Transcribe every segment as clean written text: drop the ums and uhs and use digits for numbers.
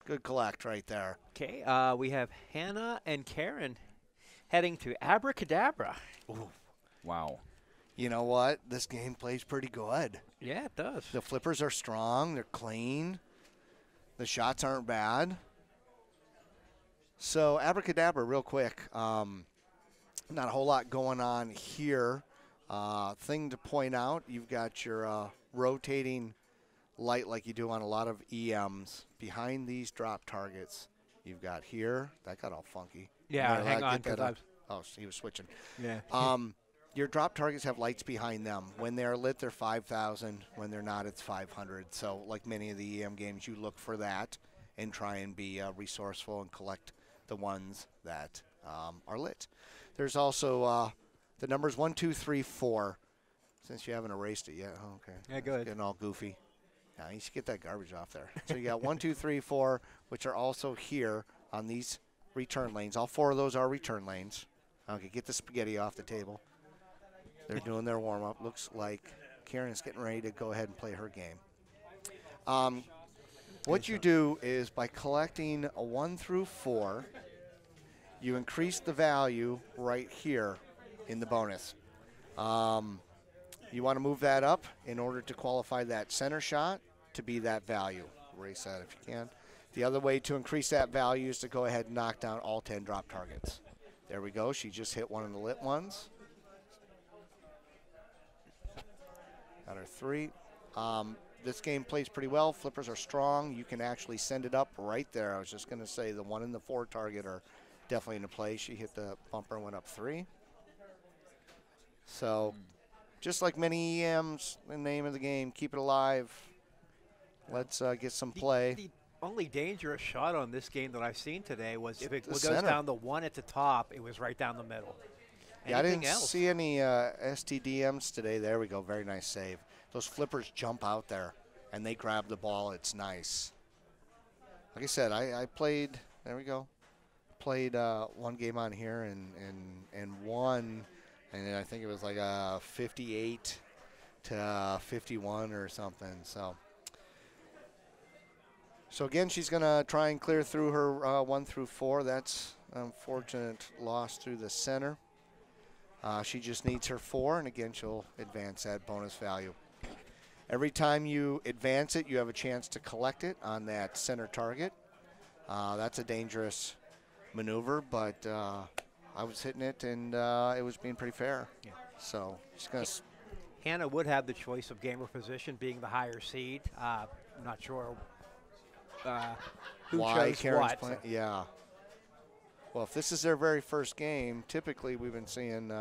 Good collect right there. Okay, we have Hannah and Karen heading to Abracadabra. Ooh. Wow. You know what? This game plays pretty good. Yeah, it does. The flippers are strong. They're clean. The shots aren't bad. So Abracadabra, real quick. Not a whole lot going on here. Thing to point out, you've got your rotating light like you do on a lot of EMs behind these drop targets. You've got here. That got all funky. Yeah, There, hang on, get that because up. Oh, he was switching. yeah. Your drop targets have lights behind them. When they're lit, they're 5,000. When they're not, it's 500. So like many of the EM games, you look for that and try and be resourceful and collect the ones that are lit. There's also the numbers 1, 2, 3, 4. Since you haven't erased it yet. Oh, okay. Yeah, go ahead. Getting all goofy. Yeah, you should get that garbage off there. So you got 1, 2, 3, 4, which are also here on these return lanes. All 4 of those are return lanes. Okay, get the spaghetti off the table. They're doing their warm-up. Looks like Karen's getting ready to go ahead and play her game. What you do is by collecting a 1 through 4, you increase the value right here in the bonus. You want to move that up in order to qualify that center shot to be that value. Erase that if you can. The other way to increase that value is to go ahead and knock down all 10 drop targets. There we go. She just hit one of the lit ones. Got her 3. This game plays pretty well. Flippers are strong. You can actually send it up right there. I was just going to say the 1 and the 4 target are definitely into play. She hit the bumper and went up 3. So just like many EMs, the name of the game, keep it alive. Let's get some play. The only dangerous shot on this game that I've seen today was if it goes center. down the 1 at the top, it was right down the middle. Yeah, I Anything didn't else? see any STDMs today. There we go. Very nice save. Those flippers jump out there, and they grab the ball. It's nice. Like I said, I played, there we go, played one game on here and won, and I think it was like 58 to 51 or something. So again, she's going to try and clear through her 1 through 4. That's an unfortunate loss through the center. She just needs her 4, and again, she'll advance that bonus value. Every time you advance it, you have a chance to collect it on that center target. That's a dangerous maneuver, but I was hitting it, and it was being pretty fair. Yeah. So she's going to... Hannah would have the choice of gamer position being the higher seed. I'm not sure who why chose Karen's what. playing. Yeah. Well, if this is their very first game, typically we've been seeing,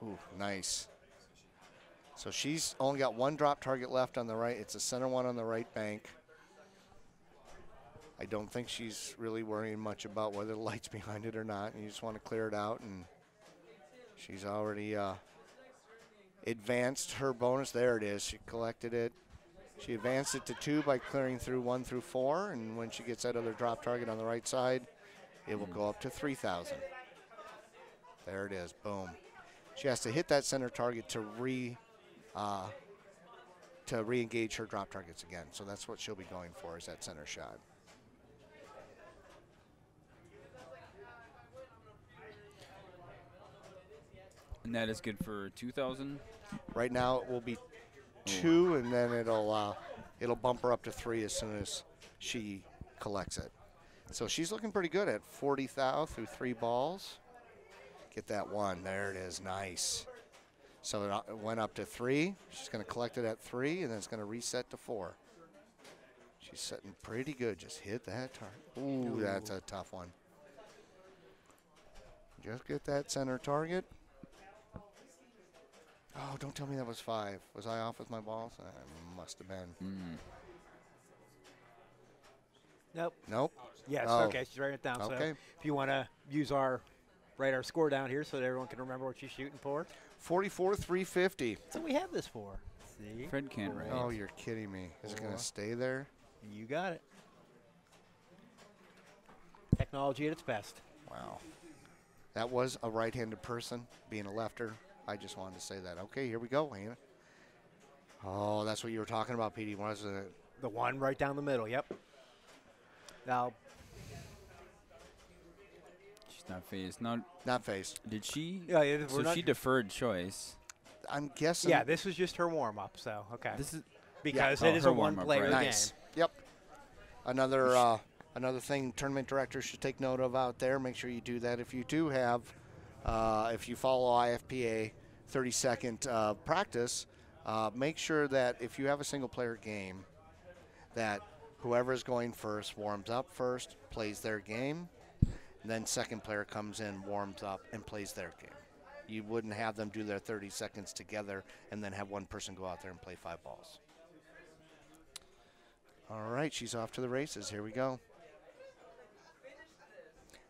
ooh, nice. So she's only got 1 drop target left on the right. It's a center one on the right bank. I don't think she's really worrying much about whether the light's behind it or not. You just want to clear it out, and she's already advanced her bonus. There it is. She collected it. She advanced it to 2 by clearing through 1 through 4, and when she gets that other drop target on the right side, it will go up to 3,000. There it is. Boom. She has to hit that center target to re-engage her drop targets again. So that's what she'll be going for, is that center shot. And that is good for 2,000? Right now it will be 2, and then it'll bump her up to 3 as soon as she collects it. So she's looking pretty good at 40,000 through 3 balls. Get that 1. There it is. Nice. So it went up to 3. She's going to collect it at 3, and then it's going to reset to 4. She's sitting pretty good. Just hit that target. Ooh, that's a tough one. Just get that center target. Oh, don't tell me that was 5. Was I off with my balls? I must have been. Nope. Nope. Yes, Oh. okay, she's writing it down. Okay. So if you want to write our score down here so that everyone can remember what she's shooting for. 44,350. So we have this for. See? Fred can't write. Oh, you're kidding me. Is it going to stay there? You got it. Technology at its best. Wow. That was a right-handed person, being a lefter. I just wanted to say that. Okay, here we go, Hannah. Oh, that's what you were talking about, Petey, wasn't it? The 1 right down the middle, yep. Now, She's not phased. Not. Not phased. Did she? yeah, So she deferred choice. I'm guessing. yeah, this was just her warm-up, so, okay. This is. Because Yeah. it Oh, is her a warm-up, one-player right. game. Nice. Yep. Another thing tournament directors should take note of out there. Make sure you do that. If you do have, if you follow IFPA 30-second practice, make sure that if you have a single-player game, that whoever is going first warms up first, plays their game, and then second player comes in, warms up, and plays their game. You wouldn't have them do their 30 seconds together and then have one person go out there and play 5 balls. All right, she's off to the races. Here we go.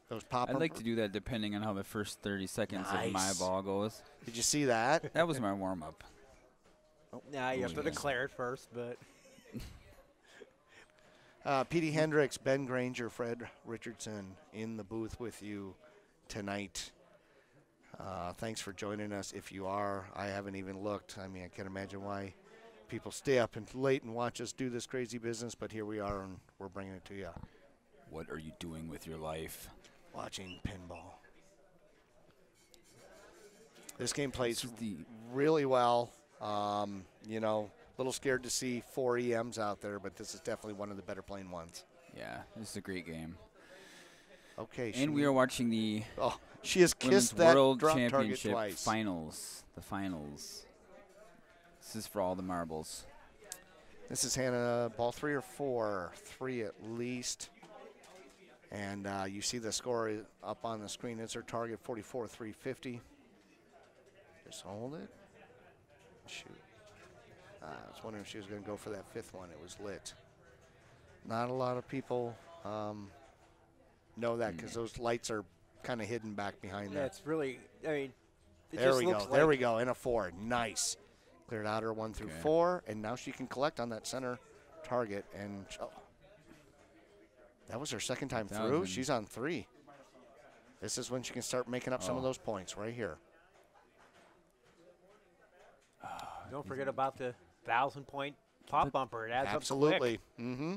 Those pop. I'd like to do that depending on how the first 30 seconds of my Nice. ball goes. Did you see that? That was my warm-up. Now you have to yeah. declare it first, but Petey Hendricks, Ben Granger, Fred Richardson in the booth with you tonight. Thanks for joining us. If you are, I haven't even looked. I mean, I can't imagine why people stay up and late and watch us do this crazy business, but here we are, and we're bringing it to you. What are you doing with your life? Watching pinball. This game plays This is the really well. You know, a little scared to see 4 EMs out there, but this is definitely one of the better playing ones. yeah. This is a great game. Okay. And we are watching the Oh, she has Women's kissed that World drop target Championship twice. finals. The finals. This is for all the marbles. This is Hannah, ball 3 or 4? 3 at least. And you see the score up on the screen. It's her target, 44,350. Just hold it. Shoot. I was wondering if she was going to go for that 5th one. It was lit. Not a lot of people know that because those lights are kind of hidden back behind yeah, that. it's really, I mean, it There just we looks go. like There we go. In a 4. Nice. Cleared out her 1 through Okay. 4, and now she can collect on that center target. And that was her second time through. 1,000. She's on 3. This is when she can start making up some of Oh. those points right here. Don't forget about the 1,000-point pop bumper. It adds up Absolutely. Mm-hmm.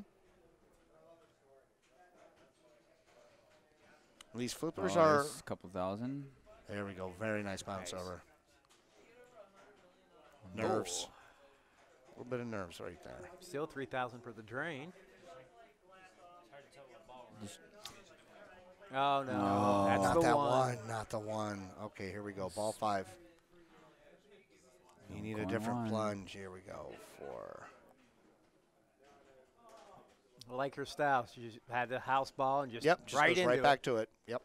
These flippers are. there's a couple thousand. There we go. Very nice bounce Nice. over. Nerves. A little bit of nerves right there. quick. Still 3,000 for the drain. Oh, no. No. That's Not the that one. one. Not the one. Okay, here we go. Ball 5. You need a Going different one. plunge. Here we go. 4. I like her style. She just had the house ball and just Yep, just right goes into right it. back to it. Yep.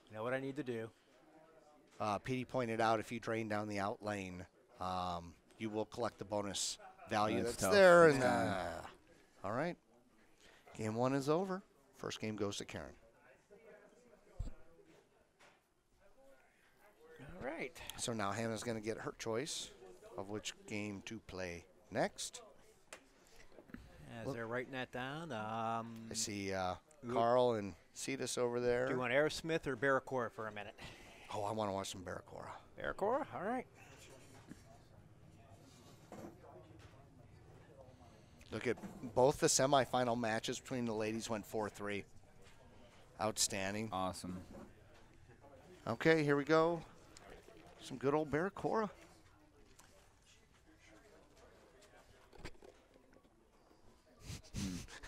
You know what I need to do. Petey pointed out if you drain down the out lane, you will collect the bonus value That's that's tough. there. And Yeah. all right, game 1 is over. First game goes to Karen. All right. So now Hannah's going to get her choice of which game to play next. As they're writing that down, I see Carl and Cetus over there. do you want Aerosmith or Barracora for a minute? Oh, I want to watch some Barracora. Barracora? All right. Look at both the semifinal matches between the ladies went 4-3. Outstanding. Awesome. Okay, here we go. Some good old Barracora.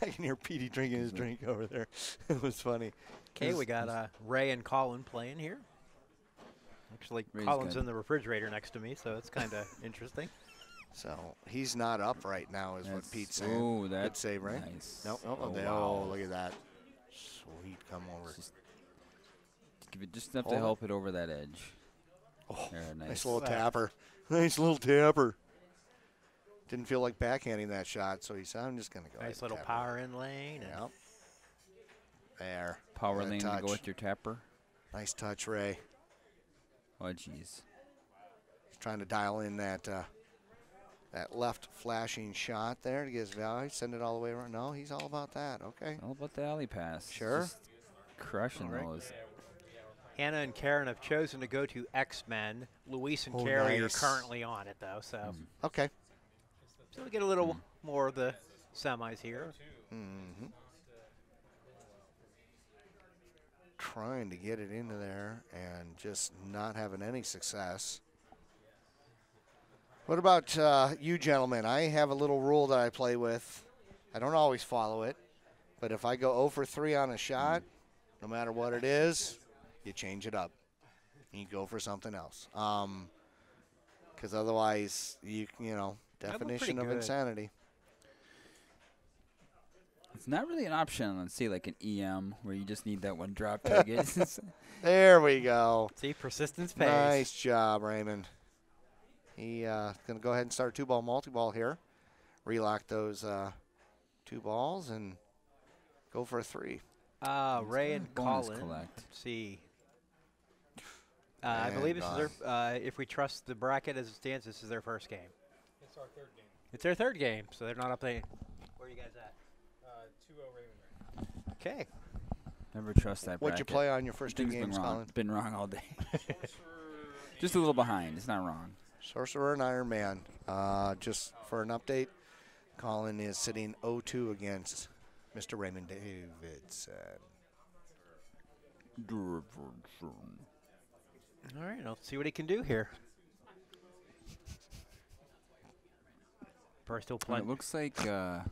I can hear Petey drinking his drink over there. It was funny. Okay, we got Ray and Colin playing here. Actually, Ray's Colin's good. in the refrigerator next to me, so it's kind of interesting. So he's not up right now, is what Pete's saying. Oh, Good that's save, right? nice. Nope. Oh, Oh, wow. look at that. Sweet, come over. Give it just enough Hold to it. help it over that edge. Oh, There, nice nice. little Wow. tapper. Nice little tapper. Didn't feel like backhanding that shot, so he said, I'm just going to go. ahead Nice and little tap it." power in lane. and Yep. There. Power What a lane to touch. go with your tapper. Nice touch, Ray. Oh, jeez. He's trying to dial in that that left flashing shot there to get his value. Send it all the way around. No, he's all about that. Okay. All about the alley pass. Sure. Just crushing All right. those. Hannah and Karen have chosen to go to X-Men. Luis and Oh, Carrie nice. are currently on it, though, so Okay. so we get a little more of the semis here. Mm-hmm. trying to get it into there and just not having any success. What about you gentlemen? I have a little rule that I play with. I don't always follow it, but if I go 0 for 3 on a shot, no matter what it is, you change it up. You go for something else. Because otherwise, you know, definition of insanity. It's not really an option on, say, like an EM where you just need that one drop target. There we go. See, persistence pays. Nice job, Raymond. He going to go ahead and start a 2-ball multi-ball here. Relock those 2 balls and go for a 3. Ray and Colin. Let's see. I believe this is their, if we trust the bracket as it stands, this is their first game. It's our 3rd game. It's their 3rd game, so they're not up there. Where are you guys at? 2-0 Raymond. Okay. Never trust that What'd bracket. you play on your first 2 games, Colin? Been wrong all day. Just a little behind. It's not wrong. Sorcerer and Iron Man. Just for an update, Colin is sitting 0-2 against Mr. Raymond Davidson. All right, let's see what he can do here. First, he'll play. It looks like Hannah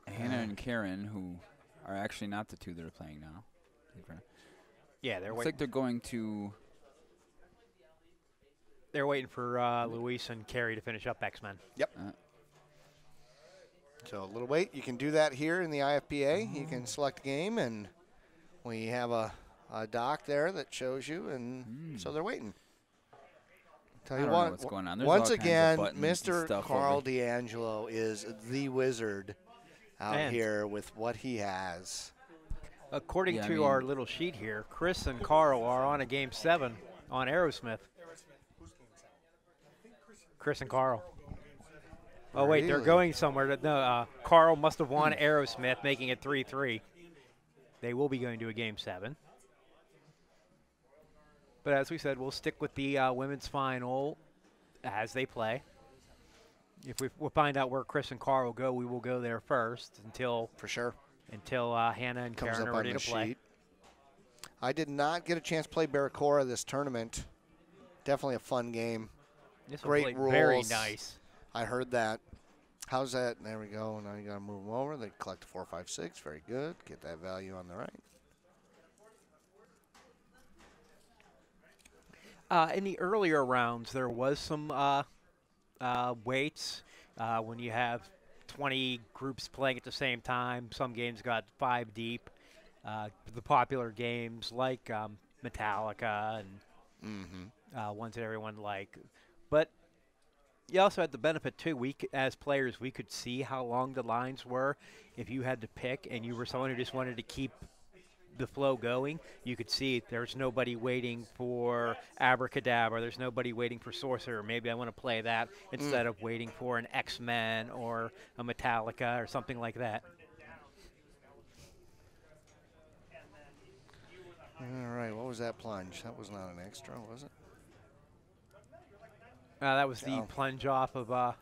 and Karen, who are actually not the 2 that are playing now. Yeah, they're looks waiting. like they're going to. They're waiting for Luis and Carrie to finish up X-Men. Yep. So a little wait. You can do that here in the IFPA. You can select a game, and we have a doc there that shows you, and so they're waiting. Tell you I don't what, know what's going on. There's once all kinds of again, buttons and Mr. stuff Carl over. D'Angelo is the wizard out here with what he has. According to our little sheet here, Chris and Carl are on a Game 7 on Aerosmith. Chris and Carl. Oh, wait, they're going somewhere. No, Carl must have won Aerosmith, making it 3-3. They will be going to a Game 7. But as we said, we'll stick with the women's final as they play. If we'll find out where Chris and Carl will go, we will go there first until Hannah and Karen are ready to play. I did not get a chance to play Barracora this tournament. Definitely a fun game. Great rules. Very nice. I heard that. How's that? There we go. Now you got to move them over. They collect 4, 5, 6. Very good. Get that value on the right. In the earlier rounds, there was some weights. When you have 20 groups playing at the same time, some games got 5 deep. The popular games like Metallica and ones that everyone liked. But you also had the benefit, too. As players, we could see how long the lines were. If you had to pick and you were someone who just wanted to keep the flow going, you could see there's nobody waiting for Abracadabra. There's nobody waiting for Sorcerer. Maybe I want to play that instead of waiting for an X-Men or a Metallica or something like that. All right, what was that plunge? That was not an extra, was it? That was the plunge off of...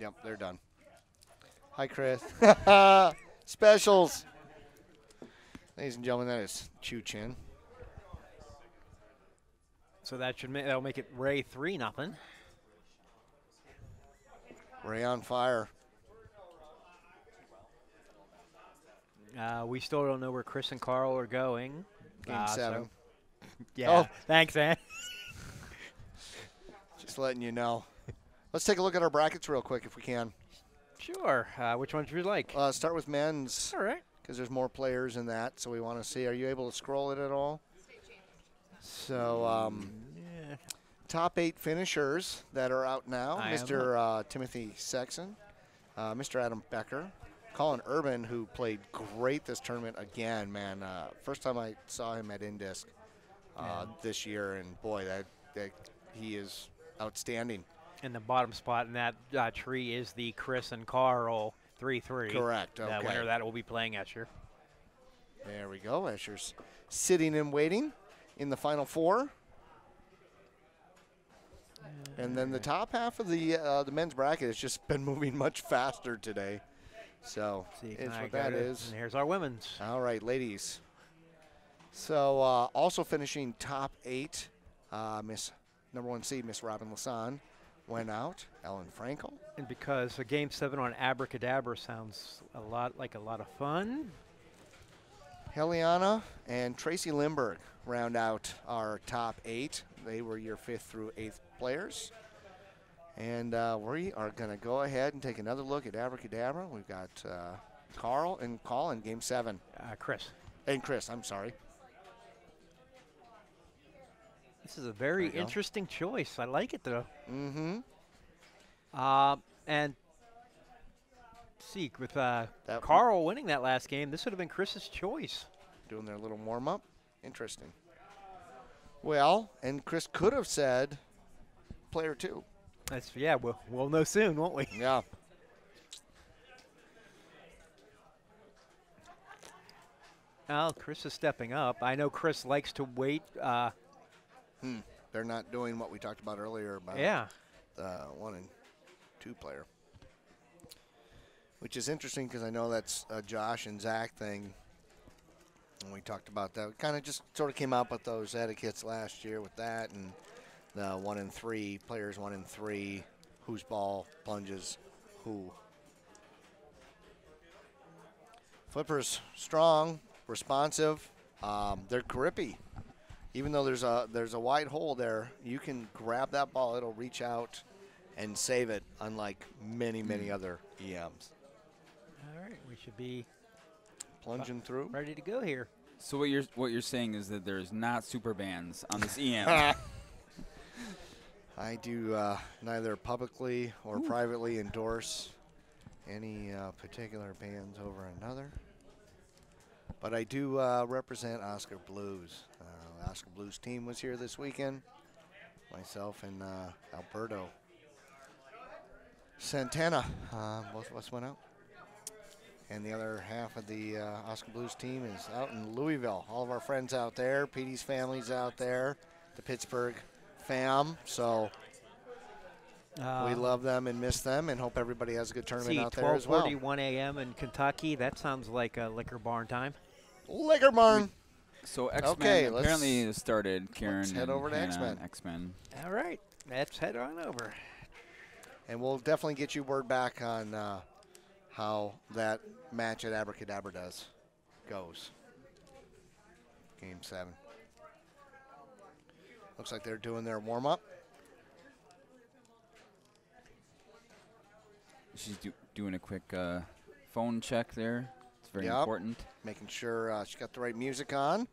Yep, they're done. Hi, Chris. Specials. Ladies and gentlemen, that is Chu Chin. So that'll make it Ray 3-0. Ray on fire. We still don't know where Chris and Carl are going. Game 7. Yeah. Thanks, Ann. Just letting you know. Let's take a look at our brackets real quick if we can. Sure. Which ones would you like? Start with men's. All right. Because there's more players in that, so we want to see. Are you able to scroll it at all? So, top 8 finishers that are out now. Mr. Timothy Sexton, Mr. Adam Becker, Colin Urban, who played great this tournament again, man. First time I saw him at Indisc this year, and boy, that he is outstanding. And the bottom spot in that tree is the Chris and Carl 3-3. Correct. Okay. The winner of that will be playing Escher. There we go. Escher's sitting and waiting in the final 4. And then the top half of the men's bracket has just been moving much faster today. So it's what that is. And here's our women's. All right, ladies. So also finishing top 8, Miss number 1 seed, Miss Robin Lasan, went out. Ellen Frankel. And because a Game 7 on Abracadabra sounds a lot like a lot of fun. Heliana and Tracy Lindbergh round out our top 8. They were your 5th through 8th players. And we are going to go ahead and take another look at Abracadabra. We've got Carl and Colin, Game 7. Chris. And Chris, I'm sorry. This is a very interesting choice. I like it, though. Mm-hmm. And see, with Carl winning that last game, this would have been Chris's choice. Doing their little warm-up. Interesting. Well, and Chris could have said player 2. Yeah, we'll know soon, won't we? Yeah. Well, Chris is stepping up. I know Chris likes to wait. They're not doing what we talked about earlier about the 1 and 2 player. Which is interesting because I know that's a Josh and Zach thing. And we talked about that. We kind of just sort of came up with those etiquettes last year with that and the 1 and 3, players 1 and 3, whose ball plunges who. Flippers strong, responsive. They're grippy. Even though there's a wide hole there, you can grab that ball. It'll reach out and save it, unlike many other EMs. All right, we should be plunging through, ready to go here. So what you're saying is that there's not super bands on this EM. I do neither publicly or privately endorse any particular bands over another. But I do represent Oscar Blues. The Oscar Blues team was here this weekend. Myself and Alberto Santana both of us went out. And the other half of the Oscar Blues team is out in Louisville. All of our friends out there, Petey's family's out there, the Pittsburgh fam. So we love them and miss them and hope everybody has a good tournament out there as well. 12:41 a.m. in Kentucky. That sounds like a liquor barn time. Liquor barn. So X-Men apparently started, Karen. Let's head over to X-Men. All right, let's head on over. And we'll definitely get you word back on how that match at Abracadabra goes. Game 7. Looks like they're doing their warm-up. She's doing a quick phone check there. It's very important. Making sure she got the right music on.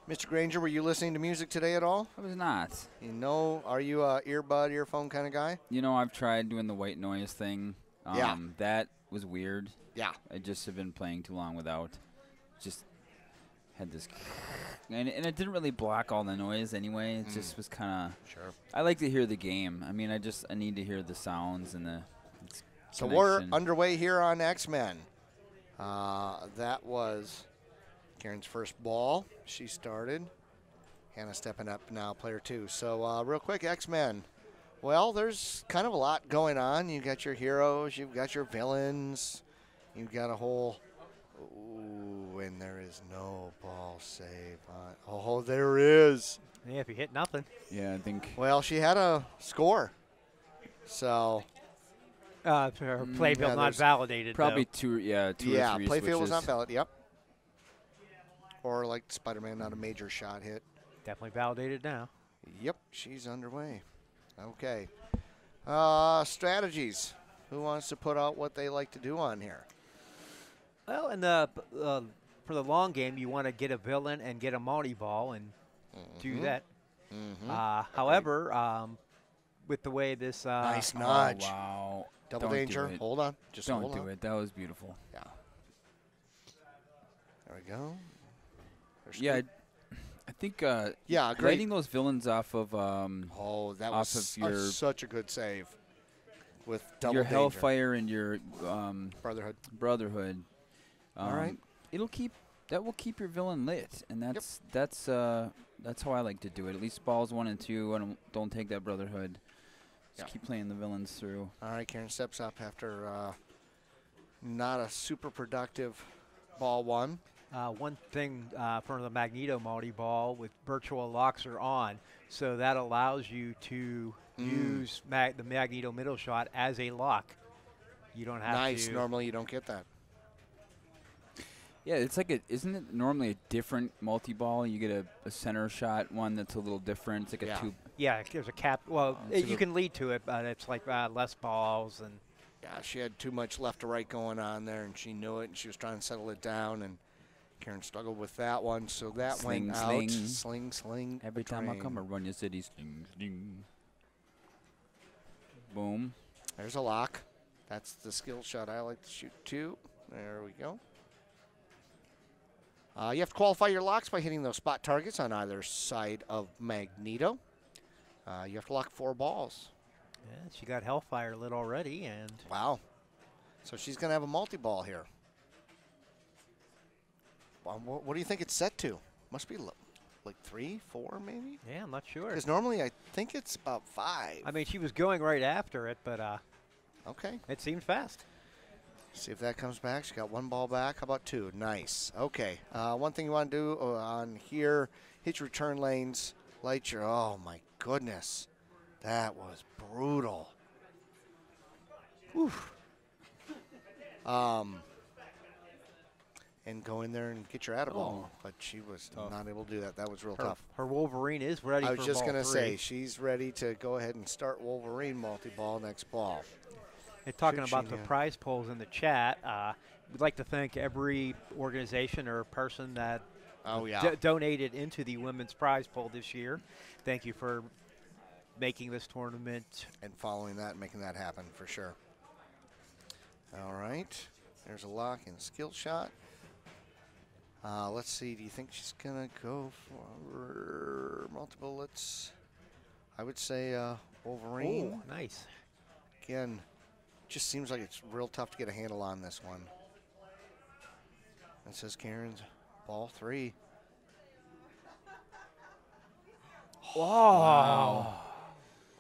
Mr. Granger, were you listening to music today at all? I was not. You know, are you a earbud, earphone kind of guy? You know, I've tried doing the white noise thing. That was weird. Yeah. I just have been playing too long without. Just had this. And it didn't really block all the noise anyway. It just was kind of. Sure. I like to hear the game. I mean, I need to hear the sounds and the. So we're underway here on X-Men. That was Karen's first ball. She started. Hannah stepping up now, player 2. So real quick, X-Men. Well, there's kind of a lot going on. You've got your heroes. You've got your villains. You've got a whole... Ooh, and there is no ball save on... Oh, there is. Yeah, if you hit nothing. Yeah, I think... Well, she had a score. So... her playfield not validated, probably though. two or three Yeah, switches. playfield was not valid, yep. Or like Spider-Man, not a major shot hit. Definitely validated now. Yep, she's underway. Okay. Strategies. Who wants to put out what they like to do on here? Well, and for the long game, you want to get a villain and get a multi-ball and do that. However, with the way this... nice nudge. Oh, wow. Double Don't danger. do it. Hold on. Just Don't hold do on. it. That was beautiful. Yeah. There we go. Yeah, I think yeah, great. lighting those villains off of that off was of your such a good save with double your danger. Hellfire and your Brotherhood. All right. Will keep your villain lit, and that's how I like to do it. At least balls 1 and 2. I don't take that Brotherhood. Just keep playing the villains through. All right, Karen steps up after not a super productive ball 1. One thing for the Magneto multi-ball with virtual locks are on, so that allows you to use the Magneto middle shot as a lock. You don't have Nice. to. Normally you don't get that. Yeah, it's like isn't it normally a different multi-ball? You get a center shot one that's a little different. It's like Yeah. a two. Yeah, there's a cap. Well, It's a you can lead to it, but it's like less balls and. Yeah, she had too much left to right going on there, and she knew it, and she was trying to settle it down, and Karen struggled with that one, so that Sling, went sling. out. Sling, sling. Every time I train. come, I run your city. Sling, sling. Boom. There's a lock. That's the skill shot I like to shoot too. There we go. You have to qualify your locks by hitting those spot targets on either side of Magneto. You have to lock 4 balls. Yeah, she got Hellfire lit already, and Wow. So she's going to have a multi-ball here. What do you think it's set to? Must be like 3, 4 maybe? yeah, I'm not sure. Because normally I think it's about 5. I mean, she was going right after it, but Okay. it seemed fast. See if that comes back. She got 1 ball back. How about 2? Nice. Okay. One thing you want to do on here, hit your return lanes, light your, oh my goodness. That was brutal. Whew. And go in there and get your attaboy. But she was not able to do that. That was real tough. Her Wolverine is ready I for was just ball going to 3. say, she's ready to go ahead and start Wolverine multi-ball next ball. And talking Should about she, the yeah. prize polls in the chat, we'd like to thank every organization or person that Oh, yeah. donated into the women's prize poll this year. Thank you for making this tournament. And following that and making that happen for sure. All right. There's a lock and skill shot. Let's see. Do you think she's going to go for multiple? I would say Wolverine. Oh, nice. Again, just seems like it's real tough to get a handle on this one. That says Karen's ball 3. Wow.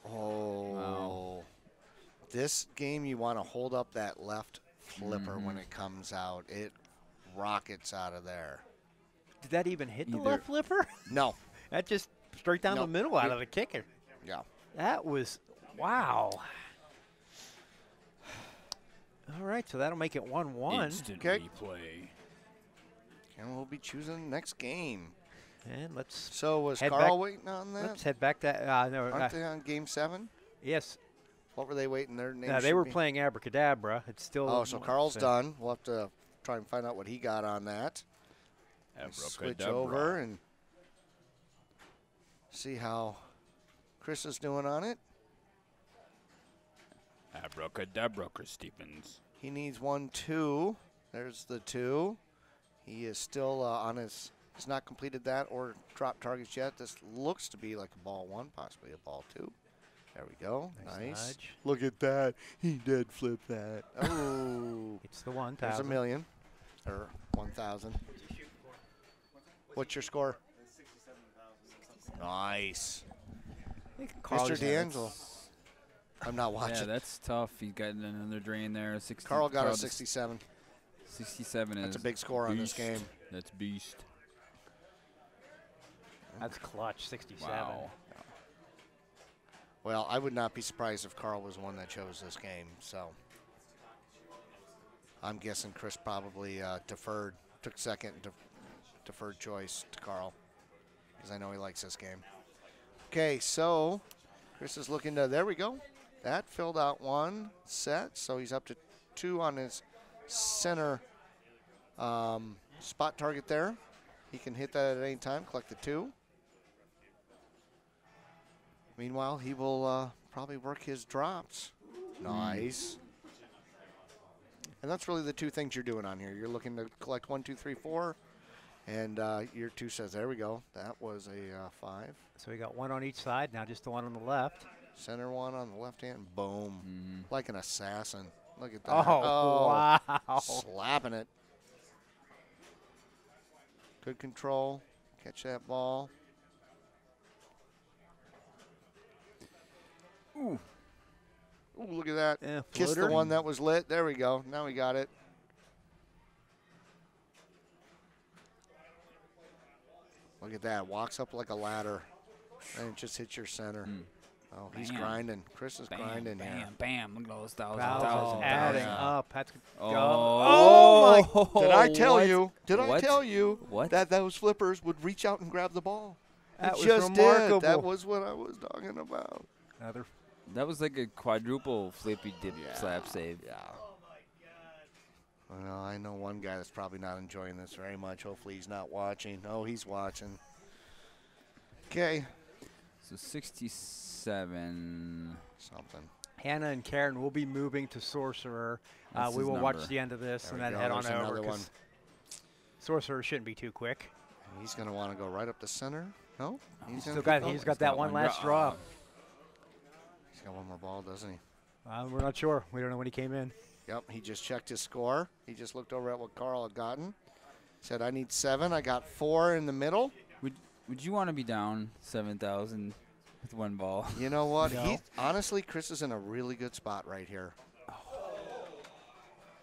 Oh. Wow. This game, you want to hold up that left flipper when it comes out. It rockets out of there. Did that even hit the Either- left flipper? No. That just straight down No. the middle out of the kicker. Yeah. That was, wow. All right, so that'll make it 1-1. Instant Okay. replay. And we'll be choosing the next game. And let's So was Head Carl back- waiting on that? head back to, Aren't they on game 7? yes. What were they waiting? Their name They should were be- playing Abracadabra. It's still. Oh, so Carl's done. We'll have to try and find out what he got on that. Switch over and see how Chris is doing on it. Abracadabra, Chris Stevens. He needs 1, 2. There's the 2. He is still on his. He's not completed that or dropped targets yet. This looks to be like a ball 1, possibly a ball 2. There we go. Nice. nudge. Look at that. He did flip that. Oh. It's the 1,000. There's a million. Or 1,000. What's your score? Nice. Carl Mr. just- D'Angelo. I'm not Yeah, watching. that's tough. He got another drain there. 60, Carl got a just- 67. 67 is That's a big score on this beast. game. That's beast. That's clutch, 67. Wow. Well, I would not be surprised if Carl was the one that chose this game. So I'm guessing Chris probably deferred, took second, deferred choice to Carl because I know he likes this game. Okay, so Chris is looking to, there we go. That filled out 1 set, so he's up to 2 on his center spot target there. He can hit that at any time, collect the 2. Meanwhile, he will probably work his drops. Nice. And that's really the 2 things you're doing on here. You're looking to collect 1, 2, 3, 4. And your 2 says, there we go. That was a 5. So we got 1 on each side, now just the 1 on the left. Center 1 on the left hand. Boom. Like an assassin. Look at that. Oh, wow. Slapping it. Good control. Catch that ball. Ooh. Ooh, look at that. Yeah, Kiss the floater. one that was lit. There we go. Now we got it. Look at that. Walks up like a ladder, and it just hits your center. Oh, he's Bam. grinding. Chris is grinding bam, here. bam. Look at all those Thousands adding yeah. up. That's Oh, Did I tell what? you? Did I What? tell you What? that those flippers would reach out and grab the ball? That it was just remarkable. did. That was what I was talking about. another. That was like a quadruple flippy dip slap save. Yeah. Well, I know one guy that's probably not enjoying this very much. Hopefully he's not watching. Oh, he's watching. Okay. So 67. Something. Hannah and Karen will be moving to Sorcerer. That's We his will watch number. the end of this There and we then go. head on There's over. another one. 'Cause Sorcerer shouldn't be too quick. He's going to want to go right up the center. No? He's Still gonna got, keep he's going. got that one last draw. He's got one more ball, doesn't he? We're not sure. We don't know when he came in. Yep, he just checked his score. He just looked over at what Carl had gotten. Said, I need 7. I got 4 in the middle. Would you want to be down 7,000 with one ball? You know what? No. Honestly, Chris is in a really good spot right here.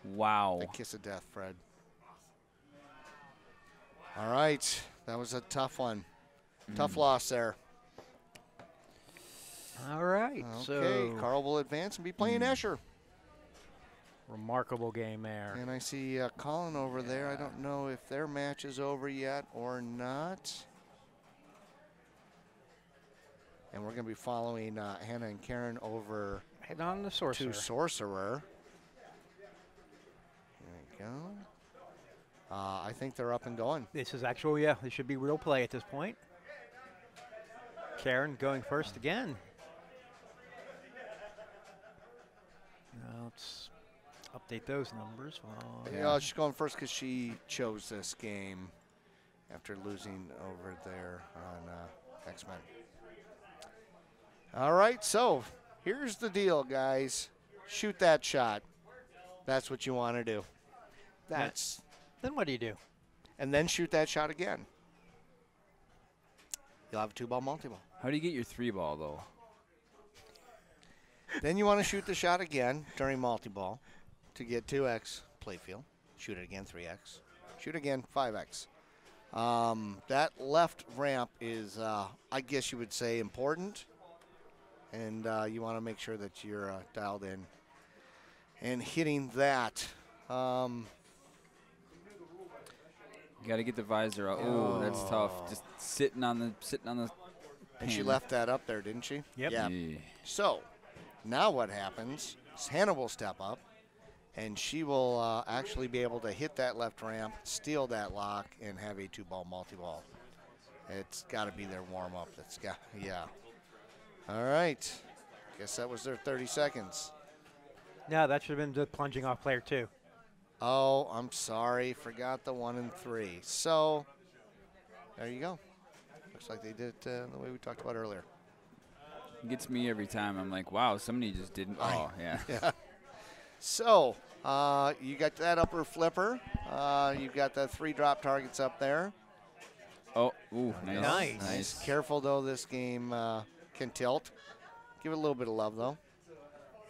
Wow. The kiss of death, Fred. All right. That was a tough one. Tough loss there. All right. Okay, So Carl will advance and be playing Escher. remarkable game there. And I see Colin over there. I don't know if their match is over yet or not. And we're going to be following Hannah and Karen over Head on the Sorcerer. to Sorcerer. There we go. I think they're up and going. This is actually, this should be real play at this point. Karen going first again. Now let's update those numbers. Yeah, she's going first because she chose this game after losing over there on X-Men. All right, so here's the deal, guys. Shoot that shot. That's what you want to do. That's Then what do you do? and then shoot that shot again. You'll have a 2-ball multi-ball. How do you get your 3-ball, though? Then you want to shoot the shot again during multi-ball to get 2x playfield. Shoot it again, 3x. Shoot again, 5x. That left ramp is, I guess you would say, important. And you want to make sure that you're dialed in and hitting that. You got to get the visor out. Oh, that's tough. Just sitting on the And she pin. left that up there, didn't she? Yep. Yeah. So now what happens is Hannah will step up, and she will actually be able to hit that left ramp, steal that lock, and have a 2-ball multi-ball. It's got to be their warm-up. Yeah. All right. Guess that was their 30 seconds. No, that should have been the plunging off player 2. Oh, I'm sorry. Forgot the 1 and 3. So there you go. Looks like they did it the way we talked about earlier. It gets me every time. I'm like, wow, somebody just didn't. Oh, yeah. Yeah. So you got that upper flipper. You've got the 3 drop targets up there. Oh, ooh, nice. Nice. Careful, though, this game can tilt. Give it a little bit of love, though.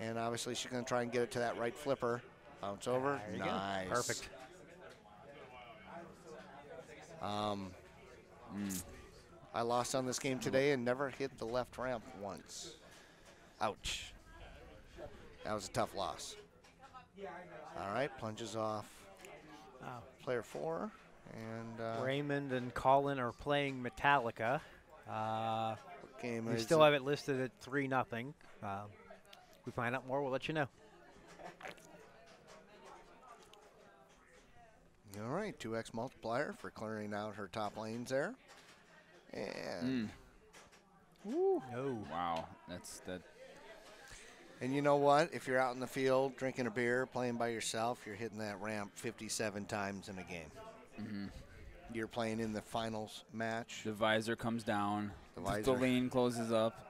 And obviously she's going to try and get it to that right flipper. Bounce over. There you Nice. go. Perfect. I lost on this game today and never hit the left ramp once. Ouch. That was a tough loss. All right, plunges off player 4. And Raymond and Colin are playing Metallica. what game We is still it? have it listed at 3-0. We find out more, we'll let you know. All right, 2x multiplier for clearing out her top lanes there. And No. Wow, that's that. and you know what? If you're out in the field drinking a beer, playing by yourself, you're hitting that ramp 57 times in a game. You're playing in the finals match, The visor comes down. The The visor. lane closes up.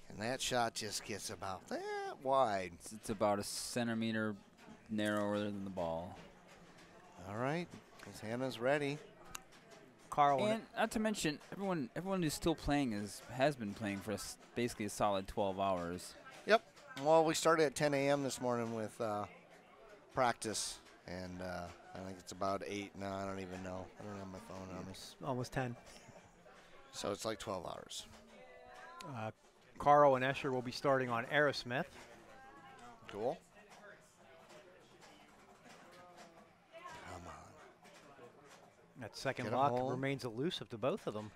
and that shot just gets about that wide. It's about a centimeter narrower than the ball. All right, because Hannah's ready. Carl And not to mention, everyone who's still playing has been playing for basically a solid 12 hours. Yep. Well, we started at 10 a.m. this morning with practice, and I think it's about 8. No, I don't even know. I don't have my phone on me. Almost 10. So it's like 12 hours. Carl and Escher will be starting on Aerosmith. Cool. Come on. That second Get 'em lock home. remains elusive to both of them.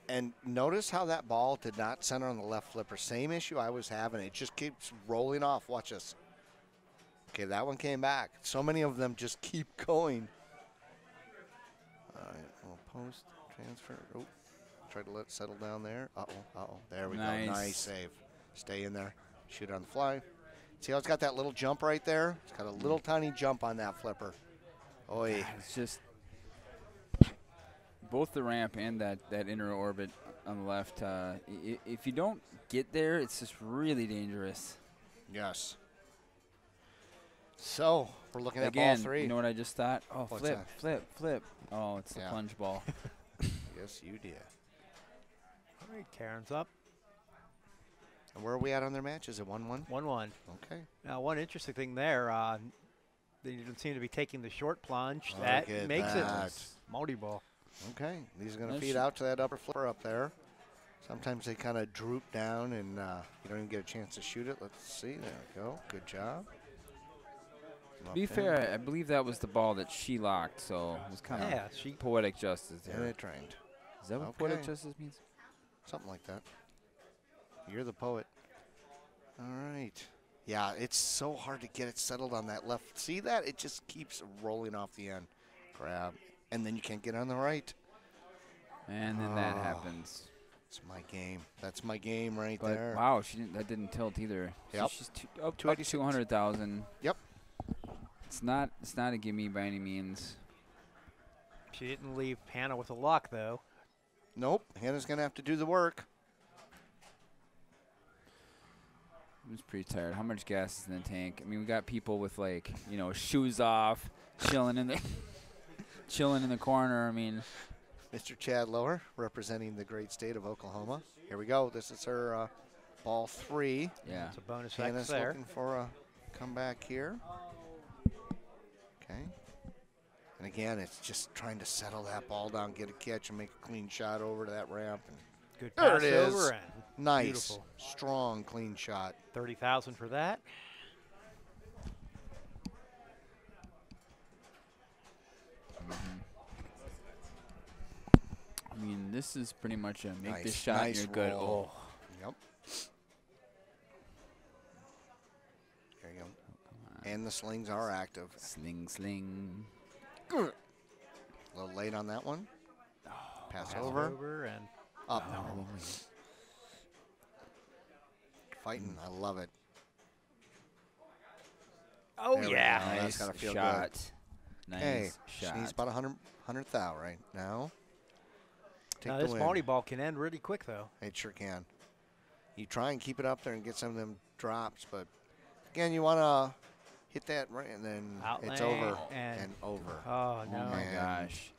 And notice how that ball did not center on the left flipper. Same issue I was having. It just keeps rolling off. Watch this. Okay, that one came back. So many of them just keep going. All right, we'll post, transfer. Oh, try to let it settle down there. Uh-oh. There we go. Nice save. Stay in there. Shoot on the fly. See how it's got that little jump right there? It's got a little tiny jump on that flipper. Oy. It's just both the ramp and that inner orbit on the left. If you don't get there, it's just really dangerous. Yes. So, we're looking at Again, ball 3. you know what I just thought? Oh, What's flip, that? flip, flip. Oh, it's the Yeah. plunge ball. Yes, you did. All right, Karen's up. And where are we at on their match? Is it 1-1? 1-1. Okay. Now, one interesting thing there, they don't seem to be taking the short plunge. Look That at makes that. it multi-ball. Okay. These are going to That feed should- out to that upper flipper up there. Sometimes they kind of droop down and you don't even get a chance to shoot it. Let's see. There we go. Good job. To be fair, I believe that was the ball that she locked, so it was kind of Yeah, she poetic justice And there. it trained. Is that what Okay. poetic justice means? Something like that. You're the poet. All right. Yeah, it's so hard to get it settled on that left. See that? It just keeps rolling off the end. Grab. And then you can't get on the right. And then that Oh. happens. It's my game. That's my game right But there. wow, that didn't tilt either. So Yep. she's up 286. 200,000. Yep. It's not a gimme by any means. she didn't leave Hannah with a lock, though. Nope. Hannah's going to have to do the work. I'm just pretty tired. How much gas is in the tank? I mean, we got people with like, shoes off, chilling in the corner. I mean, Mr. Chad Lower, representing the great state of Oklahoma. Here we go. This is her ball 3. yeah. It's a bonus X Hannah's there. looking for a comeback here. Okay. And again, it's just trying to settle that ball down, get a catch, and make a clean shot over to that ramp. And Good There pass it is. over and nice, beautiful. strong, clean shot. 30,000 for that. I mean, this is pretty much a make this Nice, shot nice and you're good. roll. Oh, Yep. There you go. And the slings are active. sling. A little late on that one. Pass Pass over. and Up. Oh, Fighting. I love it. oh There we yeah. go. that's nice gotta feel good. shot. Nice Hey, shot. she needs about 100 thou right now. Take Now the this win. multi-ball can end really quick, though. It sure can. You try and keep it up there and get some of them drops, but again, you want to hit that right, and then it's Outlane over and- over. Oh, Oh no. my Man. gosh.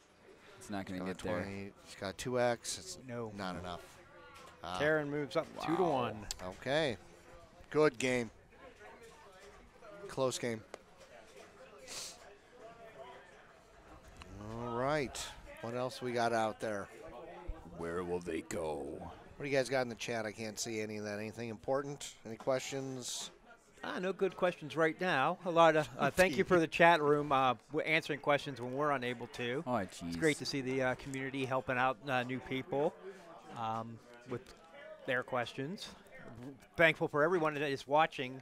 It's not going to Got get there. 20. It's got 2x. It's No. not enough. Karen moves up 2-1. Okay. Good game. Close game. All right. What else we got out there? Where will they go? What do you guys got in the chat? I can't see any of that. Anything important? Any questions? No good questions right now. A lot of thank you for the chat room we're answering questions when we're unable to. Oh, jeez. It's great to see the community helping out new people with their questions. Thankful for everyone that is watching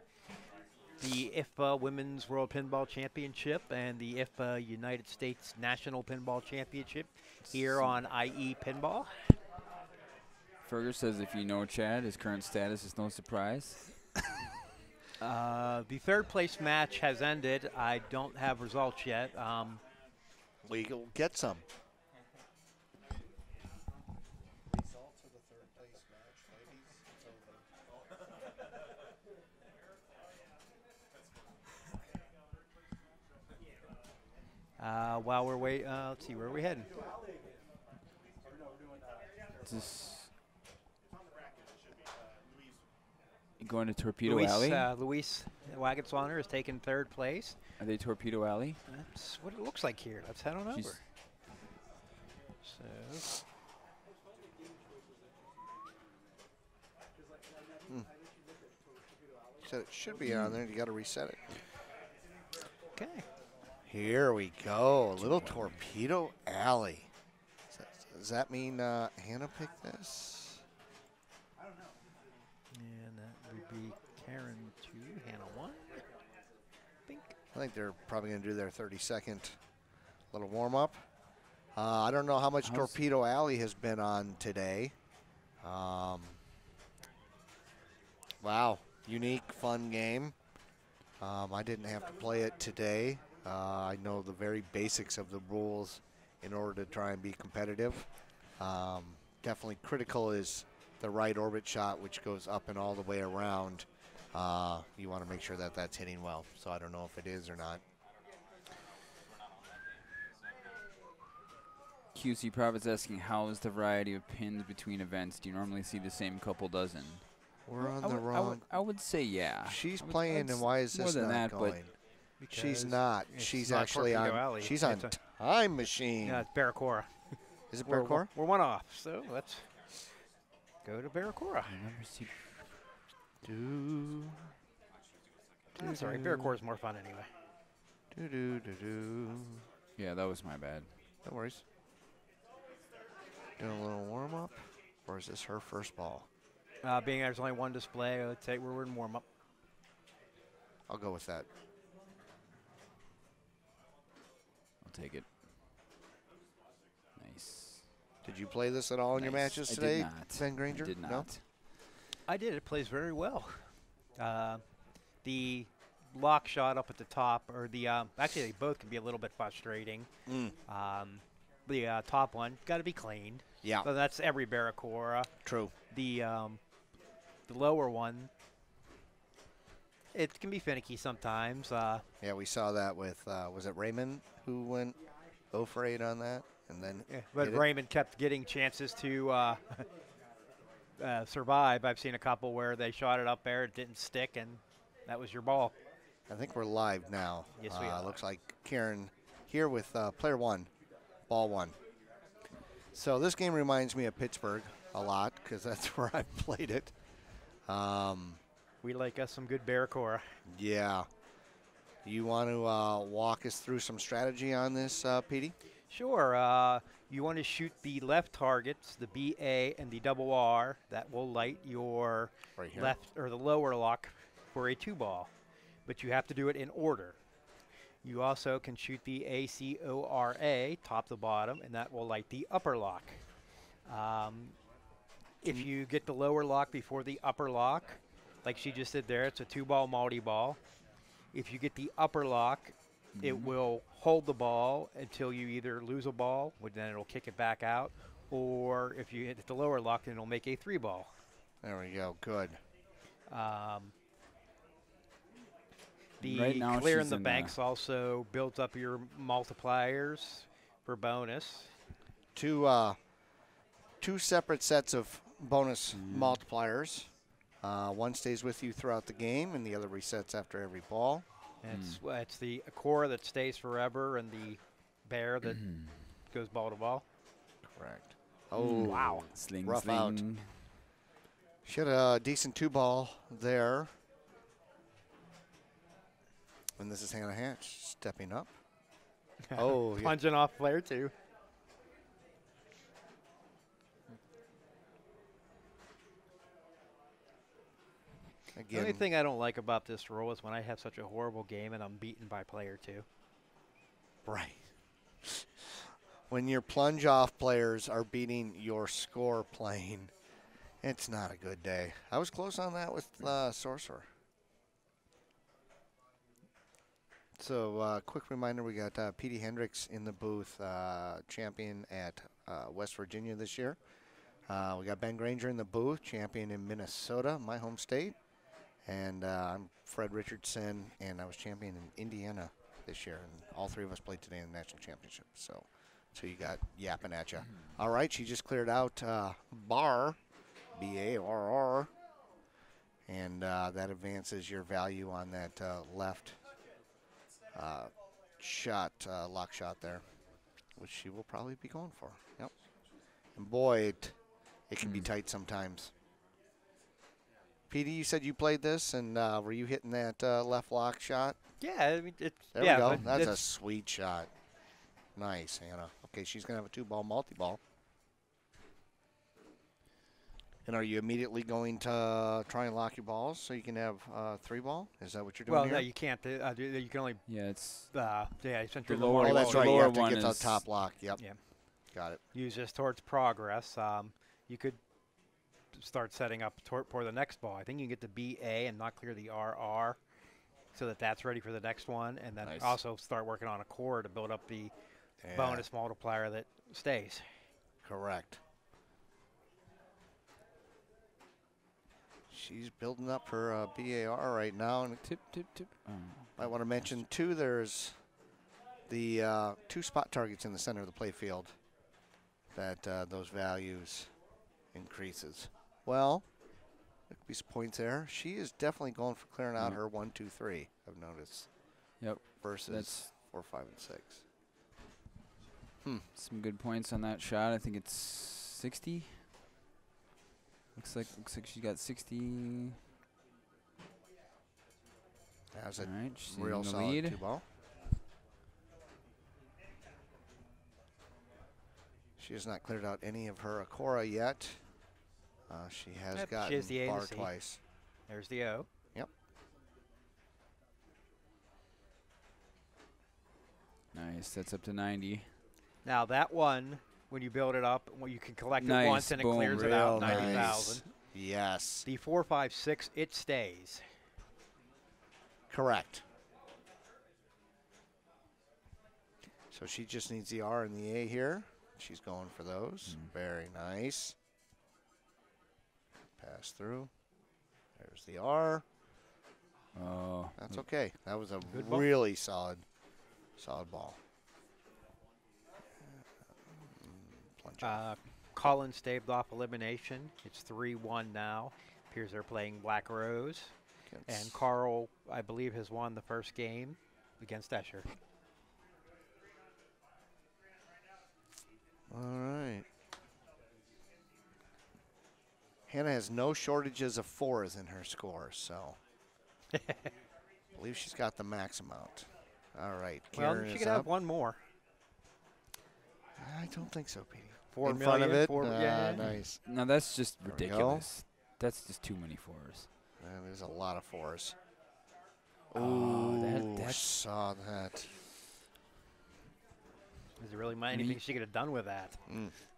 the IFPA Women's World Pinball Championship and the IFPA United States National Pinball Championship here on IE Pinball. Fergus says if you know Chad, his current status is no surprise. The third place match has ended. I don't have results yet. We'll get some. While we're waiting, let's see, where are we heading? Just Going to Torpedo Alley? Luis Wagenswanner has taken third place. Are they Torpedo Alley? That's what it looks like here. Let's head on over. So. So it should be on there. You got to reset it. Okay. Here we go. A little Torpedo Alley. Does that mean Hannah picked this? And that would be Karen 2, Hannah 1. I think they're probably going to do their 30-second little warm-up. I don't know how much Torpedo Alley has been on today. Wow. Unique, fun game. I didn't have to play it today. I know the very basics of the rules in order to try and be competitive. Definitely critical is the right orbit shot, which goes up and all the way around. You want to make sure that that's hitting well. So I don't know if it is or not. QC Prophet's asking, how is the variety of pins between events? Do you normally see the same couple dozen? We're on the wrong. I would say yeah. She's playing, and why is this more than not that, going? She's not. She's not actually Torpedo on. Alley. She's on Time Machine. Yeah, it's Barracora. Is it Barracora? We're one off, so let's go to Barracora. That's all right. Barracora's more fun anyway. Yeah, that was my bad. No worries. Doing a little warm up, or is this her first ball? Being there's only one display, let's say we're in warm up. I'll go with that. I'll take it. Nice. Did you play this at all in your matches today, Ben Granger? I did not. No? I did. It plays very well. The lock shot up at the top, or the actually they both can be a little bit frustrating. The top one got to be cleaned. Yeah. So that's every Barracora. True. The lower one, it can be finicky sometimes. Yeah, we saw that with was it Raymond who went 0 for 8 on that, and then but Raymond kept getting chances to survive. I've seen a couple where they shot it up there, it didn't stick, and that was your ball. I think we're live now. Yes, we are. Looks like Karen here with player 1, ball 1. So this game reminds me of Pittsburgh a lot because that's where I played it. We like us some good Barracora. Yeah. You want to walk us through some strategy on this, Petey? Sure. You want to shoot the left targets, the BA and the double R. That will light your left or the lower lock for a 2-ball. But you have to do it in order. You also can shoot the ACORA, top to bottom, and that will light the upper lock. If you get the lower lock before the upper lock, like she just did there, it's a 2-ball multi-ball. If you get the upper lock, it will hold the ball until you either lose a ball, which then it'll kick it back out, or if you hit the lower lock, then it'll make a 3-ball. There we go. Good. The right now clear in she's the in banks also builds up your multipliers for bonus. Two separate sets of bonus multipliers. One stays with you throughout the game, and the other resets after every ball. It's the Akora that stays forever, and the bear that goes ball to ball. Correct. Oh, wow. Sling, rough sling. out. She had a decent 2-ball there. And this is Hannah Hatch stepping up. Oh, yeah. Plunging off player 2. Again, The only thing I don't like about this rule is when I have such a horrible game and I'm beaten by player 2. right. When your plunge off players are beating your score playing, it's not a good day. I was close on that with Sorcerer. So, quick reminder, we got Petey Hendricks in the booth, champion at West Virginia this year. We got Ben Granger in the booth, champion in Minnesota, my home state. And I'm Fred Richardson, and I was champion in Indiana this year. And all three of us played today in the national championship. So you got yapping at you. All right, she just cleared out Bar, B-A-R-R. And that advances your value on that left shot, lock shot there, which she will probably be going for. Yep. And boy, it can be tight sometimes. Petey, you said you played this, and were you hitting that left lock shot? Yeah, I mean, it's There yeah, we go. but That's a it's- sweet shot. Nice, Hannah. Okay, she's going to have a 2-ball multi-ball. And are you immediately going to try and lock your balls so you can have 3-ball? Is that what you're doing well, here? no, you can't. You can only. Yeah, it's Since The you're lower Oh, the that's the right. You lower have to one get the is- top lock. Yep. Yeah. Got it. Use this towards progress. You could start setting up for the next ball. I think you can get the BA and not clear the RR, so that's ready for the next one, and then Nice. also start working on a core to build up the Yeah, bonus multiplier that stays. correct. She's building up her BAR right now. And tip. I want to mention, too, there's the 2 spot targets in the center of the play field that those values increases. Well, there could be some points there. She is definitely going for clearing out her 1, 2, 3, I've noticed. Yep. Versus That's 4, 5, and 6. some good points on that shot. I think it's 60. Looks like she got 60. That's All a right, she's real in the solid lead. 2-ball. She has not cleared out any of her Akora yet. She has Yep, she gotten has the A to bar C. twice. There's the O. Yep. Nice. That's up to 90. Now that one, when you build it up, well, you can collect it Nice, once and it boom. clears it Real out, nice. 90,000. Yes. The 4, 5, 6, it stays. Correct. So she just needs the R and the A here. She's going for those. Very nice. Pass through. There's the R. Oh, That's okay. That was a Good ball. really solid ball. Plunge. Collins staved off elimination. It's 3-1 now. Appears they're playing Black Rose. And Carl, I believe, has won the first game against Escher. All right. Hannah has no shortages of 4s in her score, so I believe she's got the max amount. All right. Well, Karen she is could up. have one more. I don't think so, Petey. 4 in front of million, it. 4 Ah, yeah. nice. no, that's just There we go. ridiculous. That's just too many 4s. There's a lot of 4s. Oh, Ooh, that's saw that. Is there really I mean, anything she could have done with that?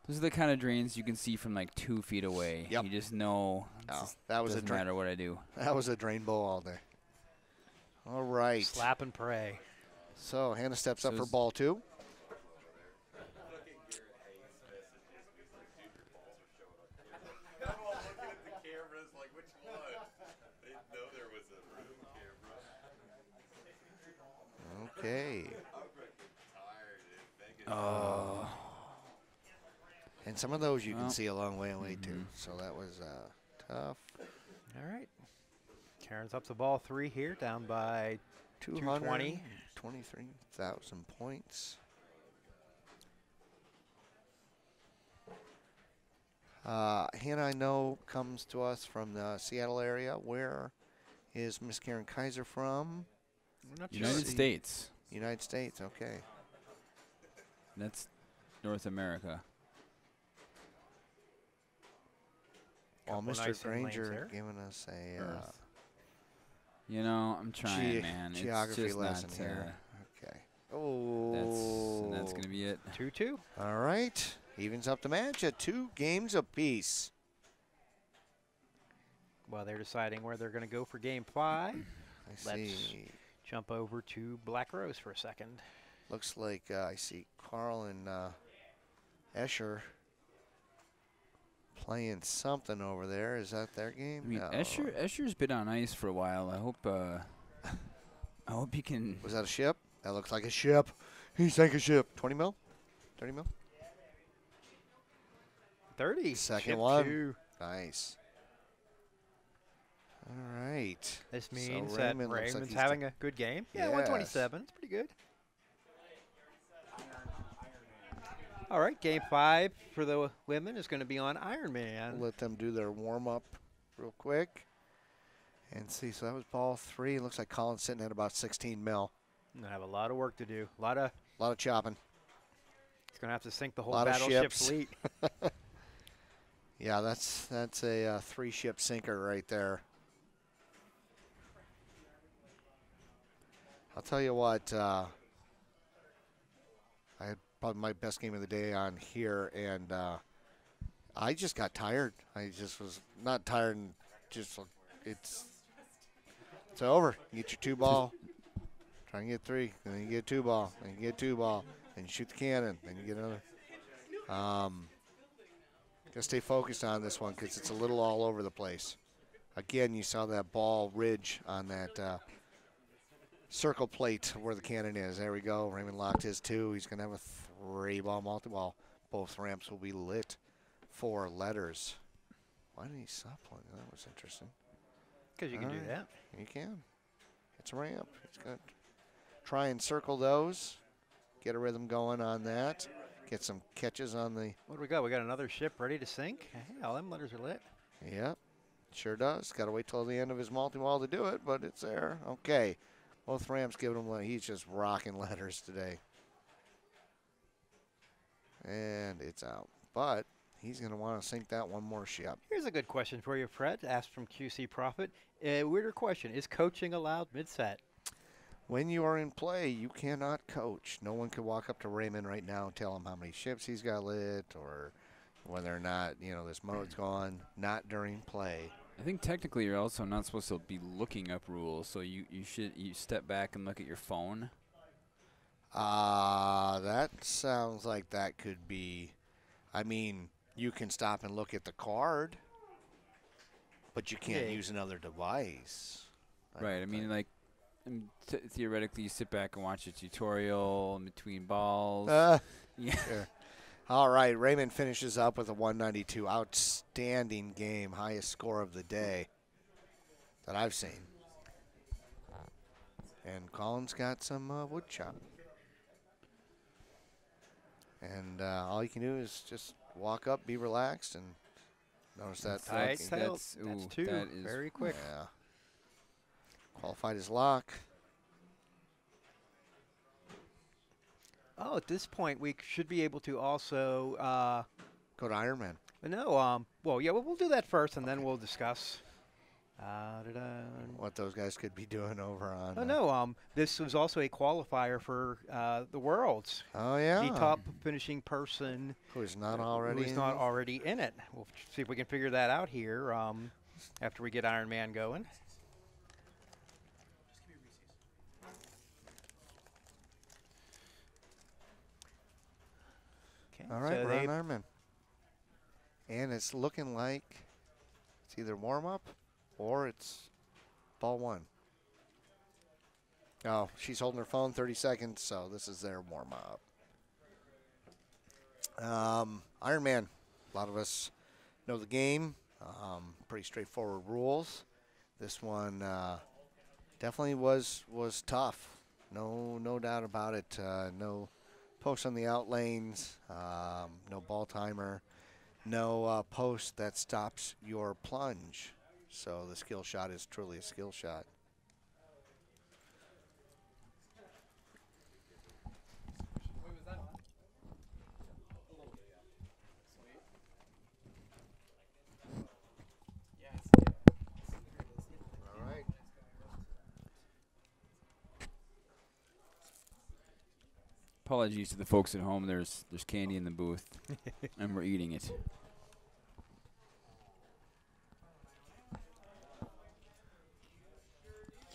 those are the kind of drains you can see from like 2 feet away. Yep. You just know. Oh, that was a doesn't drain. matter what I do. That was a drain bowl all day. All right. Slap and pray. So Hannah steps up So for is- ball 2. Okay. Oh. And some of those you can Well, see a long way away too. So that was tough. All right. Karen's up to ball 3 here, down by 220. 23,000 points. Hannah, I know, comes to us from the Seattle area. Where is Miss Karen Kaiser from? I'm not United see. States. United States, okay. That's North America. Well, Couple Mr. nice in lanes Granger there. giving us a Earth. You know, I'm trying, man. geography it's just lesson not, here. Okay. That's going to be it. 2-2. All right. Evens up the match at 2 games apiece. Well, they're deciding where they're going to go for game 5. I Let's see. jump over to Black Rose for a second. Looks like I see Carl and Escher playing something over there. Is that their game? I mean, No. Escher's been on ice for a while. I hope he can. Was that a ship? That looks like a ship. He sank a ship. 20 mil? 30 mil? 30. Second chip one. 2. Nice. All right. This So means that Raymond looks like Raymond's he's having a good game. Yeah, Yes. 127. It's pretty good. All right, game 5 for the women is going to be on Ironman. Let them do their warm-up real quick. And see, so that was ball 3. It looks like Colin's sitting at about 16 mil. And I have a lot of work to do. A lot of chopping. He's going to have to sink the whole Lot of battleship ships. fleet. Yeah, that's a 3-ship sinker right there. I'll tell you what, I had probably my best game of the day on here, and I just got tired. I just was not tired, and just it's over. You get your 2-ball, try and get 3, and then you get 2-ball, and you get 2-ball, and you shoot the cannon, and you get another. Gotta stay focused on this one because it's a little all over the place. Again, you saw that ball ridge on that circle plate where the cannon is. There we go. Raymond locked his 2. He's going to have a 3-ball multi-ball. Both ramps will be lit for letters. Why did he stop playing? That was interesting. Because you can do that. You can. It's a ramp. He's going to try and circle those. Get a rhythm going on that. Get some catches on the... What do we got? We got another ship ready to sink. Hey, all them letters are lit. Yep, sure does. Got to wait till the end of his multi-ball to do it, but it's there. Okay. Both ramps giving him, he's just rocking letters today. And it's out. But he's going to want to sink that one more ship. Here's a good question for you, Fred, asked from QC Profit. Weirder question. Is coaching allowed mid-set? When you are in play, you cannot coach. No one can walk up to Raymond right now and tell him how many ships he's got lit or whether or not, this mode's gone. Not during play. I think technically you're also not supposed to be looking up rules, so you step back and look at your phone. That sounds like that could be, you can stop and look at the card, but you can't use another device. Right, theoretically you sit back and watch a tutorial in between balls. Yeah. Sure. All right, Raymond finishes up with a 192. Outstanding game, highest score of the day that I've seen. And Colin's got some wood chop. And all you can do is just walk up, be relaxed, and notice that. That's 2. That is very quick. Yeah. Qualified his lock. Oh, at this point, we should be able to also go to Ironman. No, we'll do that first, and then we'll discuss what those guys could be doing over on. Oh, no, this was also a qualifier for the Worlds. Oh, yeah. The top finishing person who is not already in it. We'll see if we can figure that out here after we get Ironman going. All right, so we're on Ironman. And it's looking like it's either warm-up or it's ball 1. Oh, she's holding her phone 30 seconds, so this is their warm-up. Ironman, a lot of us know the game. Pretty straightforward rules. This one definitely was tough. No doubt about it. No post on the out lanes, no ball timer, no post that stops your plunge. So the skill shot is truly a skill shot. All right. Apologies to the folks at home. There's candy in the booth, and we're eating it.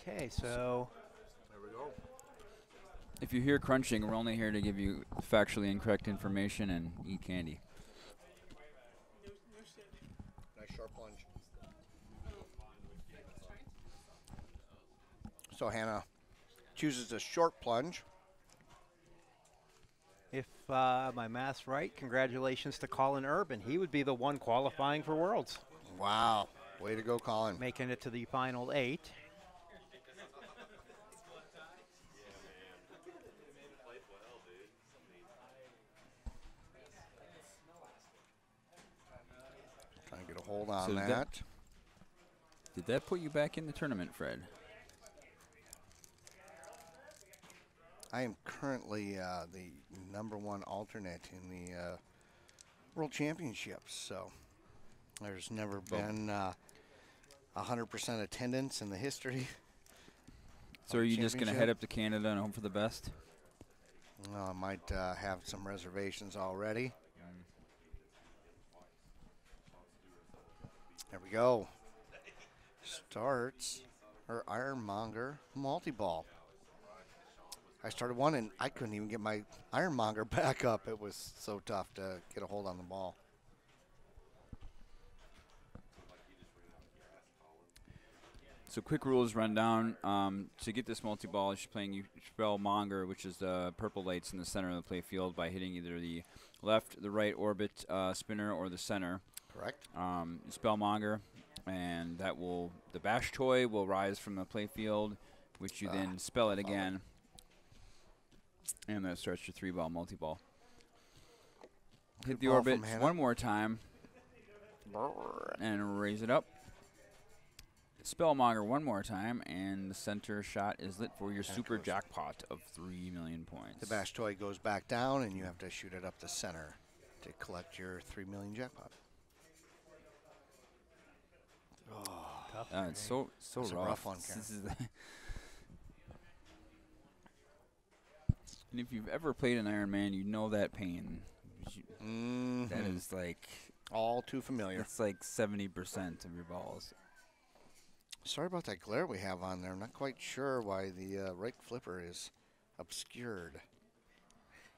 Okay, so there we go. If you hear crunching, we're only here to give you factually incorrect information and eat candy. Nice sharp plunge. So Hannah chooses a short plunge. If my math's right, congratulations to Colin Urban. He would be the one qualifying for Worlds. Wow. Way to go, Colin. making it to the final 8. Trying to get a hold on So that. Did that put you back in the tournament, Fred? I am currently the #1 alternate in the World Championships, so there's never been 100% attendance in the history. So are you just going to head up to Canada and hope for the best? Well, I might have some reservations already. There we go. Starts her Ironmonger multi-ball. I started one and I couldn't even get my Ironmonger back up. It was so tough to get a hold on the ball. So quick rules rundown. To get this multi-ball, she's playing you spell Monger, which is the purple lights in the center of the play field, by hitting either the left, the right orbit spinner, or the center. Correct. Spell Monger, and that will, the bash toy will rise from the play field, which you then spell it again, and that starts your 3-ball multi-ball. Hit the ball orbit from Hannah. one more time, and raise it up. Spellmonger one more time, and the center shot is lit for your super jackpot of 3 million points. The bash toy goes back down, and you have to shoot it up the center to collect your 3 million jackpot. It's so That's a rough. rough one, Karen. This is and if you've ever played an Iron Man, you know that pain. That is like all too familiar. It's like 70% of your balls. Sorry about that glare we have on there. I'm not quite sure why the right flipper is obscured.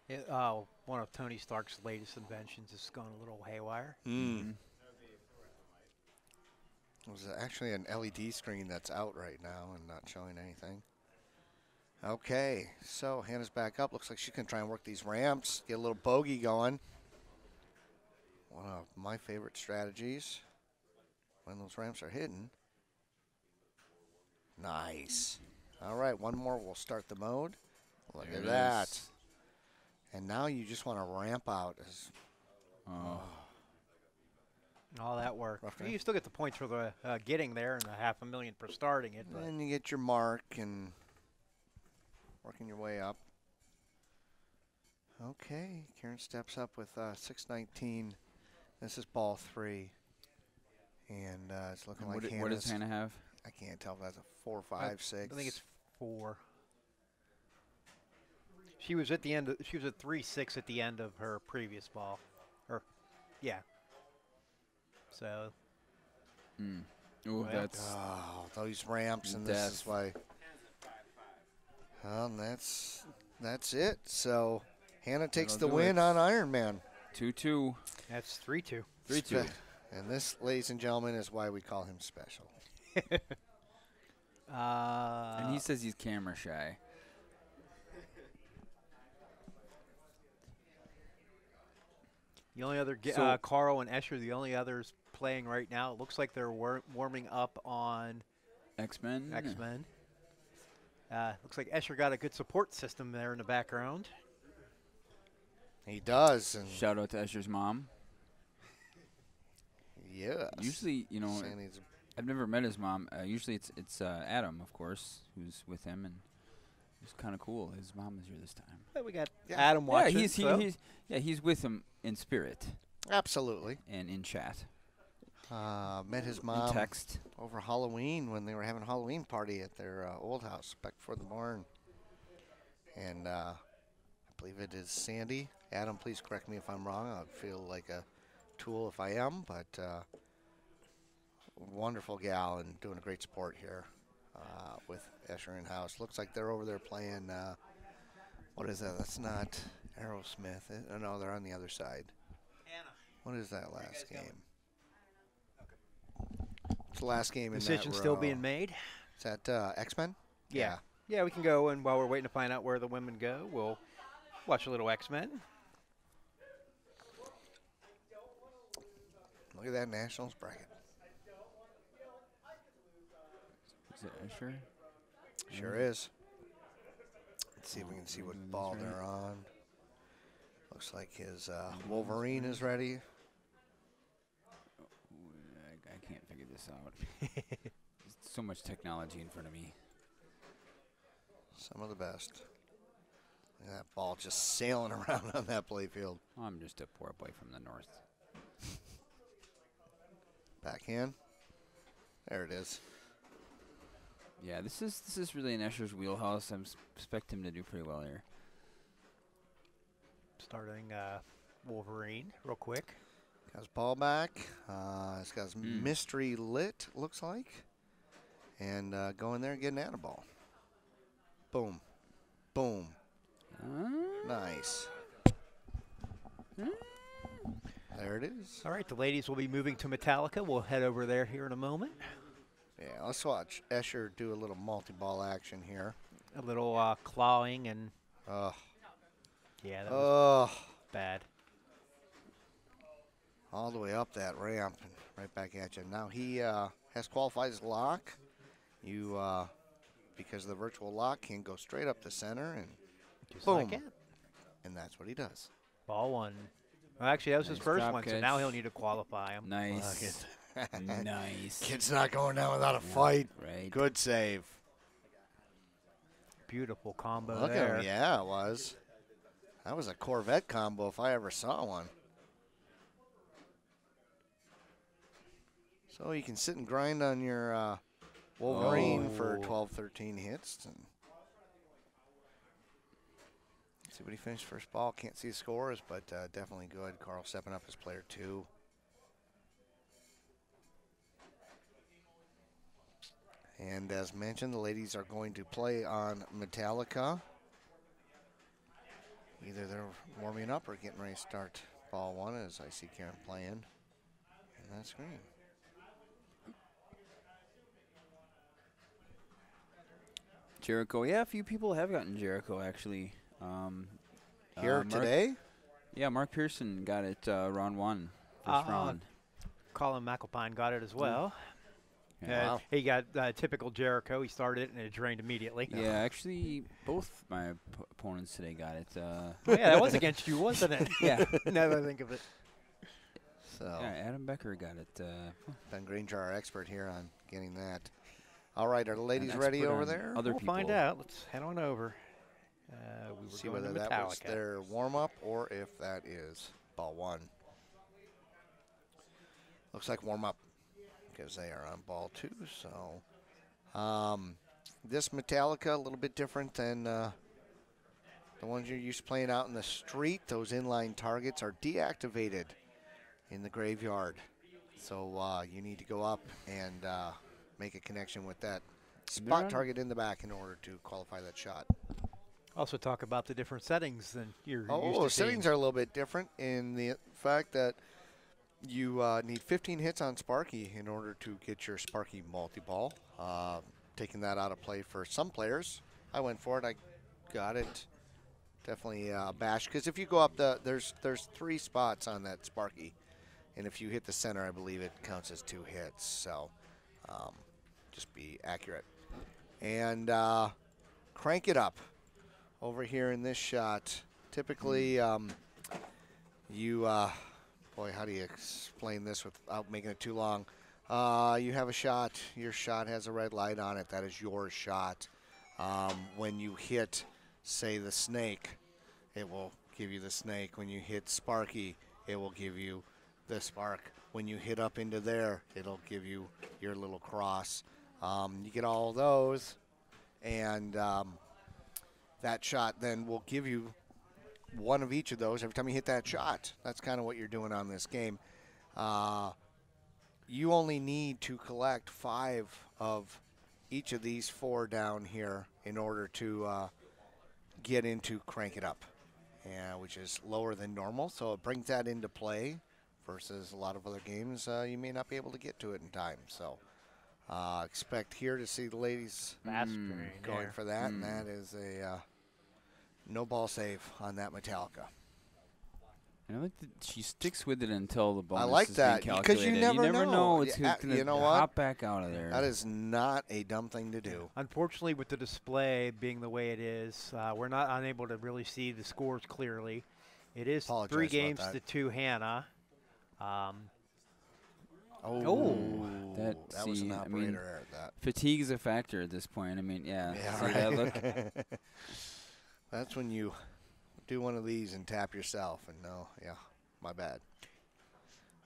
One of Tony Stark's latest inventions has gone a little haywire. It was actually an LED screen that's out right now and not showing anything. Okay, so Hannah's back up. Looks like she's going to try and work these ramps, get a little bogey going. One of my favorite strategies when those ramps are hidden. Nice. All right, one more. We'll start the mode. Look at that. And now you just want to ramp out. All that work. Rough You still get the points for the getting there and the $500,000 for starting it. But And you get your mark and working your way up. Okay, Karen steps up with 619. This is ball 3. And it's looking like What does Hannah have? I can't tell if that's a 4, 5, 6. I think it's 4. She was at the end. She was at 3-6 at the end of her previous ball, yeah. So. Oh, that's those ramps, and death. this is why. That's it. So Hannah takes the win on Iron Man. 2-2. That's 3-2. 3-2. And this, ladies and gentlemen, is why we call him special. And he says he's camera shy. The only other Carl and Escher, the only others playing right now. It looks like they're warming up on X-Men. Looks like Escher got a good support system there in the background. He does. And Shout out to Escher's mom. yes. Usually, you know, Sandy's I've never met his mom. Usually it's Adam, of course, who's with him, and it's kind of cool. His mom is here this time. But we got Adam watching. He's with him in spirit absolutely. and in chat. Met his In mom text. over Halloween when they were having a Halloween party at their old house back before the barn. And I believe it is Sandy. Adam, please correct me if I'm wrong. I'd feel like a tool if I am, but wonderful gal and doing a great support here with Escher in house. Looks like they're over there playing, what is that? That's not Aerosmith. No, they're on the other side. What is that last game? It's the last game in that Decision still being made. Is that X-Men? Yeah, we can go, and while we're waiting to find out where the women go, we'll watch a little X-Men. Look at that Nationals bracket. it Escher? Sure is. Let's see if we can see what ball they're on. Looks like his Wolverine is ready. I can't figure this out. So much technology in front of me. Some of the best. Look at that ball just sailing around on that playfield. I'm just a poor boy from the north. Backhand. There it is. Yeah, this is really in Escher's wheelhouse. I expect him to do pretty well here. Starting Wolverine real quick. Got his ball back. He's got his mystery lit, looks like. And go in there and get an out ball. Boom. Boom. Nice. There it is. All right, the ladies will be moving to Metallica. We'll head over there here in a moment. Yeah, let's watch Escher do a little multi-ball action here. A little clawing and Ugh. yeah, that was Ugh. bad. All the way up that ramp and right back at you. Now he has qualified his lock. You, because of the virtual lock, can go straight up the center and Just boom. like it. And that's what he does. Ball one. Well, actually, that was his Nice first drop one, so catch. now he'll need to qualify him. Nice. Nice. Kid's not going down without a fight. Right. Good save. Beautiful combo Look there. at him. Yeah, it was. That was a Corvette combo if I ever saw one. So you can sit and grind on your Wolverine for 12, 13 hits. And see what he finished first ball. Can't see the scores, but definitely good. Carl stepping up as player 2. And as mentioned, the ladies are going to play on Metallica. Either they're warming up or getting ready to start ball 1 as I see Karen playing in that screen. Jericho. Yeah, a few people have gotten Jericho actually. Here Mark, today? Yeah, Mark Pearson got it round 1, first round. Colin McAlpine got it as well. Yeah. Wow. He got typical Jericho. He started it and it drained immediately. Yeah, actually, both my opponents today got it. Oh, yeah, that was against you, wasn't it? Yeah. Now that I think of it. So Yeah, Adam Becker got it. Ben Granger, our expert here on getting that. All right, are the ladies An ready expert over on there? Other We'll people. find out. Let's head on over. We were See going whether to that was Metallica. their warm-up or if that is ball 1. Looks like warm-up because they are on ball 2. So this Metallica, a little bit different than the ones you're used to playing out in the street. Those inline targets are deactivated in the graveyard. So you need to go up and make a connection with that spot target in the back in order to qualify that shot. Also talk about the different settings than you're used Oh, to settings seeing. are a little bit different in the fact that you need 15 hits on Sparky in order to get your Sparky multi-ball. Taking that out of play for some players. I went for it. I got it. Definitely bash. Because if you go up there's 3 spots on that Sparky. And if you hit the center, I believe it counts as 2 hits. So just be accurate. And crank it up. Over here in this shot, typically you, boy, how do you explain this without making it too long? You have a shot. Your shot has a red light on it. That is your shot. When you hit, say, the snake, it will give you the snake. When you hit Sparky, it will give you the spark. When you hit up into there, it'll give you your little cross. You get all of those, and that shot then will give you one of each of those every time you hit that shot. That's kind of what you're doing on this game. You only need to collect 5 of each of these 4 down here in order to get into crank it up, which is lower than normal. So it brings that into play versus a lot of other games. You may not be able to get to it in time. So expect here to see the ladies Fast drain going there. for that, and that is a no ball save on that Metallica. And I like that she sticks with it until the bonus like is that, being 'cause calculated. you never know. It's Yeah, going you know to what? hop back out of there. That is not a dumb thing to do. Unfortunately, with the display being the way it is, we're not unable to really see the scores clearly. It is Apologize 3 about games that. to 2 Hannah. That was an I operator mean, error. That. Fatigue is a factor at this point. I mean, yeah. Yeah, See right. that look? That's when you do one of these and tap yourself and no, yeah, my bad.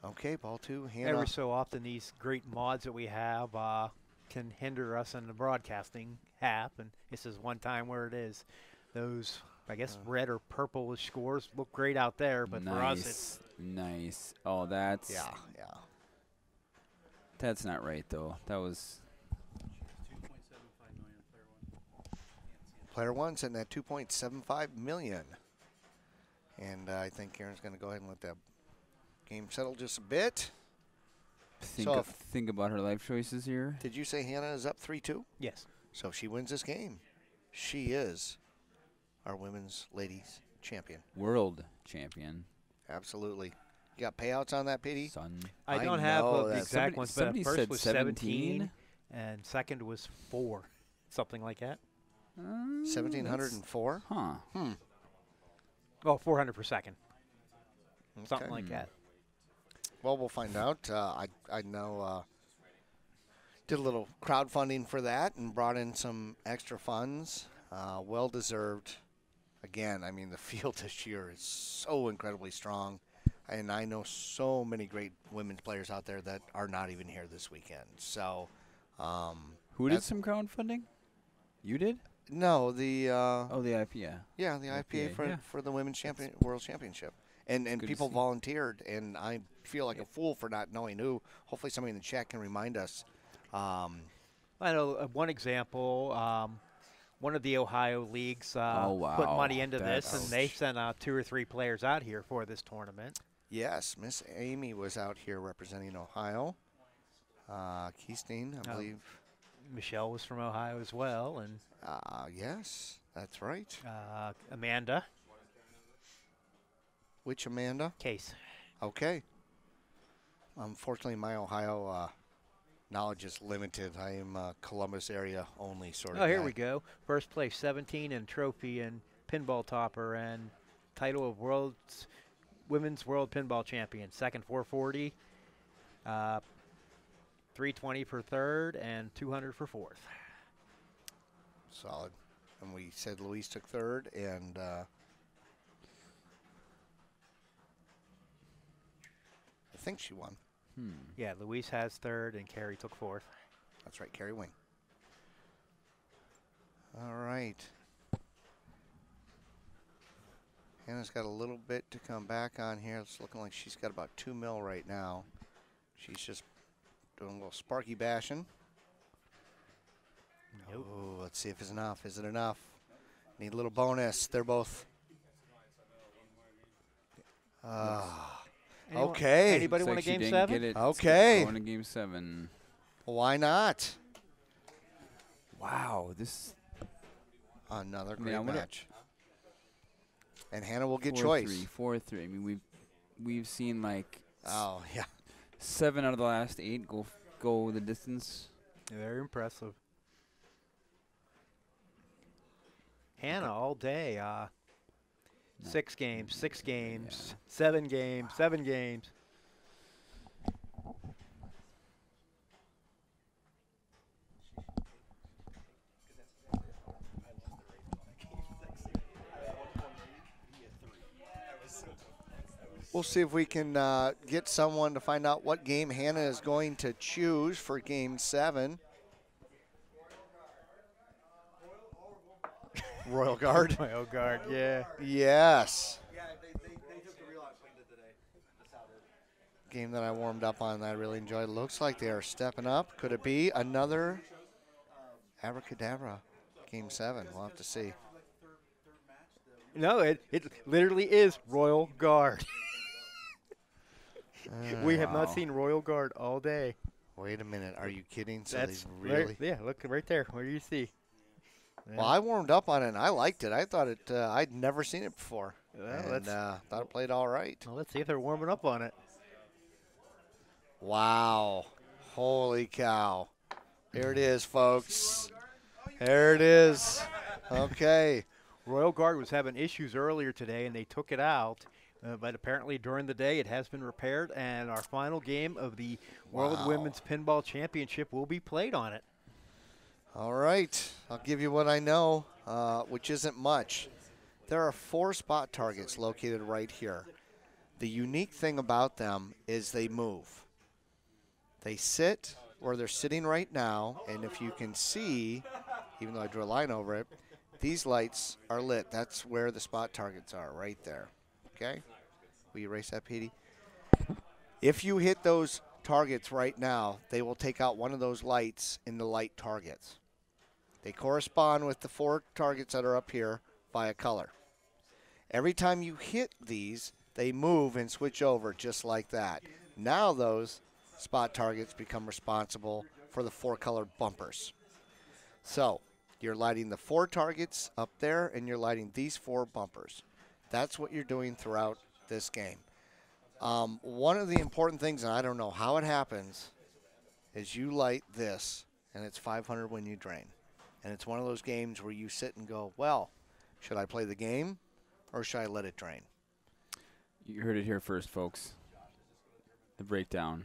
Okay, ball 2, Hannah. Every so often, these great mods that we have can hinder us in the broadcasting half, and this is one time where it is. Those, I guess, red or purple scores look great out there, but for us, it's nice. Oh, that's Yeah. That's not right though. That was Player 1 sitting at 2.75 million. And I think Karen's going to go ahead and let that game settle just a bit. think about her life choices here. Did you say Hannah is up 3-2? yes. So if she wins this game, she is our women's ladies champion. World champion. Absolutely. You got payouts on that, Petey? Son. I I don't have know the that exact ones, but somebody first said was 17, and second was 4, something like that. 1,704? Huh. Oh, 400 per second, something Okay. like that. Well, we'll find out. I know did a little crowdfunding for that and brought in some extra funds. Well-deserved. Again, I mean, the field this year is so incredibly strong. And I know so many great women's players out there that are not even here this weekend. So, Who did that's- some crowdfunding? You did? no, the the IFPA. IFPA yeah. for the women's world championship, and Good to people see. volunteered, and I feel like a fool for not knowing who. Hopefully, somebody in the chat can remind us. I know one example. One of the Ohio leagues put wow. money into this, and they Ouch. sent out 2 or 3 players out here for this tournament. Yes, Miss Amy was out here representing Ohio. Keystone, I believe. Michelle was from Ohio as well, and Yes, that's right. Amanda Which Amanda? Case. Okay. Unfortunately, my Ohio knowledge is limited. I am Columbus area only sort of Oh, here guy. we go. First place, 17, and trophy and pinball topper, and title of women's world pinball champion. Second, 440, 320 for third, and 200 for fourth. Solid. And we said Louise took third, and I think she won. Yeah, Louise has third, and Carrie took fourth. That's right, Carrie Wing. All right. Hannah's got a little bit to come back on here. It's looking like she's got about 2 mil right now. She's just doing a little sparky bashing. Nope. Oh, let's see if it's enough. Is it enough? Need a little bonus. They're both. Okay. Anybody want a Looks like she game didn't 7? Get it. Okay. Going to game 7. Why not? Wow, this Another I mean, great I wonder- match. And Hannah will get 4-3, choice. 4-3. I mean, we've seen like Oh, yeah. 7 out of the last 8 go the distance. Very impressive. Hannah all day. 6 games, 6 games, 7 games, 7 games. We'll see if we can get someone to find out what game Hannah is going to choose for game 7. Royal Guard. Royal Guard, yeah. Yes. Yeah, they took the real out, cleaned it today. That's how it is. Game that I warmed up on that I really enjoyed. Looks like they are stepping up. Could it be another Abracadabra game 7? We'll have to see. No, it literally is Royal Guard. We have not Wow. seen Royal Guard all day. Wait a minute. Are you kidding? So That's they really. yeah. Look right there. What do you see? Well, I warmed up on it and I liked it. I thought it. I'd never seen it before. Well, and thought it played all right. well, let's see if they're warming up on it. Wow. Holy cow. Here it is, folks. There it is. Okay. Royal Guard was having issues earlier today, and they took it out. But apparently during the day it has been repaired, and our final game of the World Wow. Women's Pinball Championship will be played on it. All right. I'll give you what I know, which isn't much. There are 4 spot targets located right here. The unique thing about them is they move. They sit where they're sitting right now, and if you can see, even though I drew a line over it, these lights are lit. That's where the spot targets are, right there. Okay? Will you erase that, Petey? If you hit those targets right now, they will take out one of those lights in the light targets. They correspond with the 4 targets that are up here by a color. Every time you hit these, they move and switch over just like that. Now those spot targets become responsible for the 4 colored bumpers. So you're lighting the 4 targets up there, and you're lighting these 4 bumpers. That's what you're doing throughout this game. One of the important things, and I don't know how it happens, is you light this, and it's 500 when you drain. And it's one of those games where you sit and go, well, should I play the game or should I let it drain? You heard it here first, folks. The breakdown.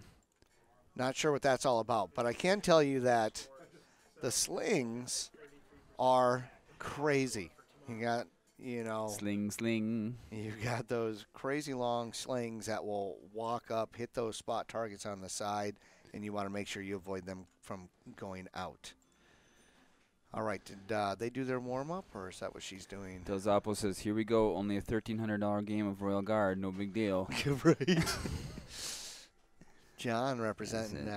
Not sure what that's all about, but I can tell you that the slings are crazy. You got, Sling, sling. you got those crazy long slings that will walk up, hit those spot targets on the side, and you want to make sure you avoid them from going out. All right, did they do their warm-up, or is that what she's doing? Del Zappo says, here we go. Only a $1,300 game of Royal Guard. No big deal. Right. John representing,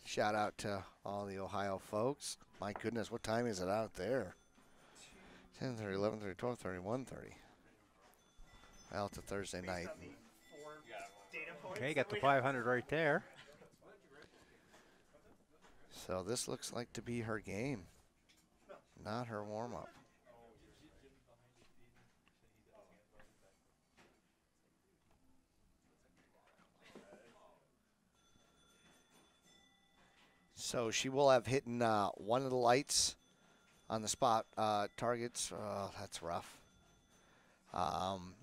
shout out to all the Ohio folks. My goodness, what time is it out there? 10:30, 11:30, 12:30, 1:30. Well, it's a Thursday night. Okay, got the 500 right there. So this looks like to be her game, not her warm-up. So she will have hit one of the lights on the spot targets. That's rough.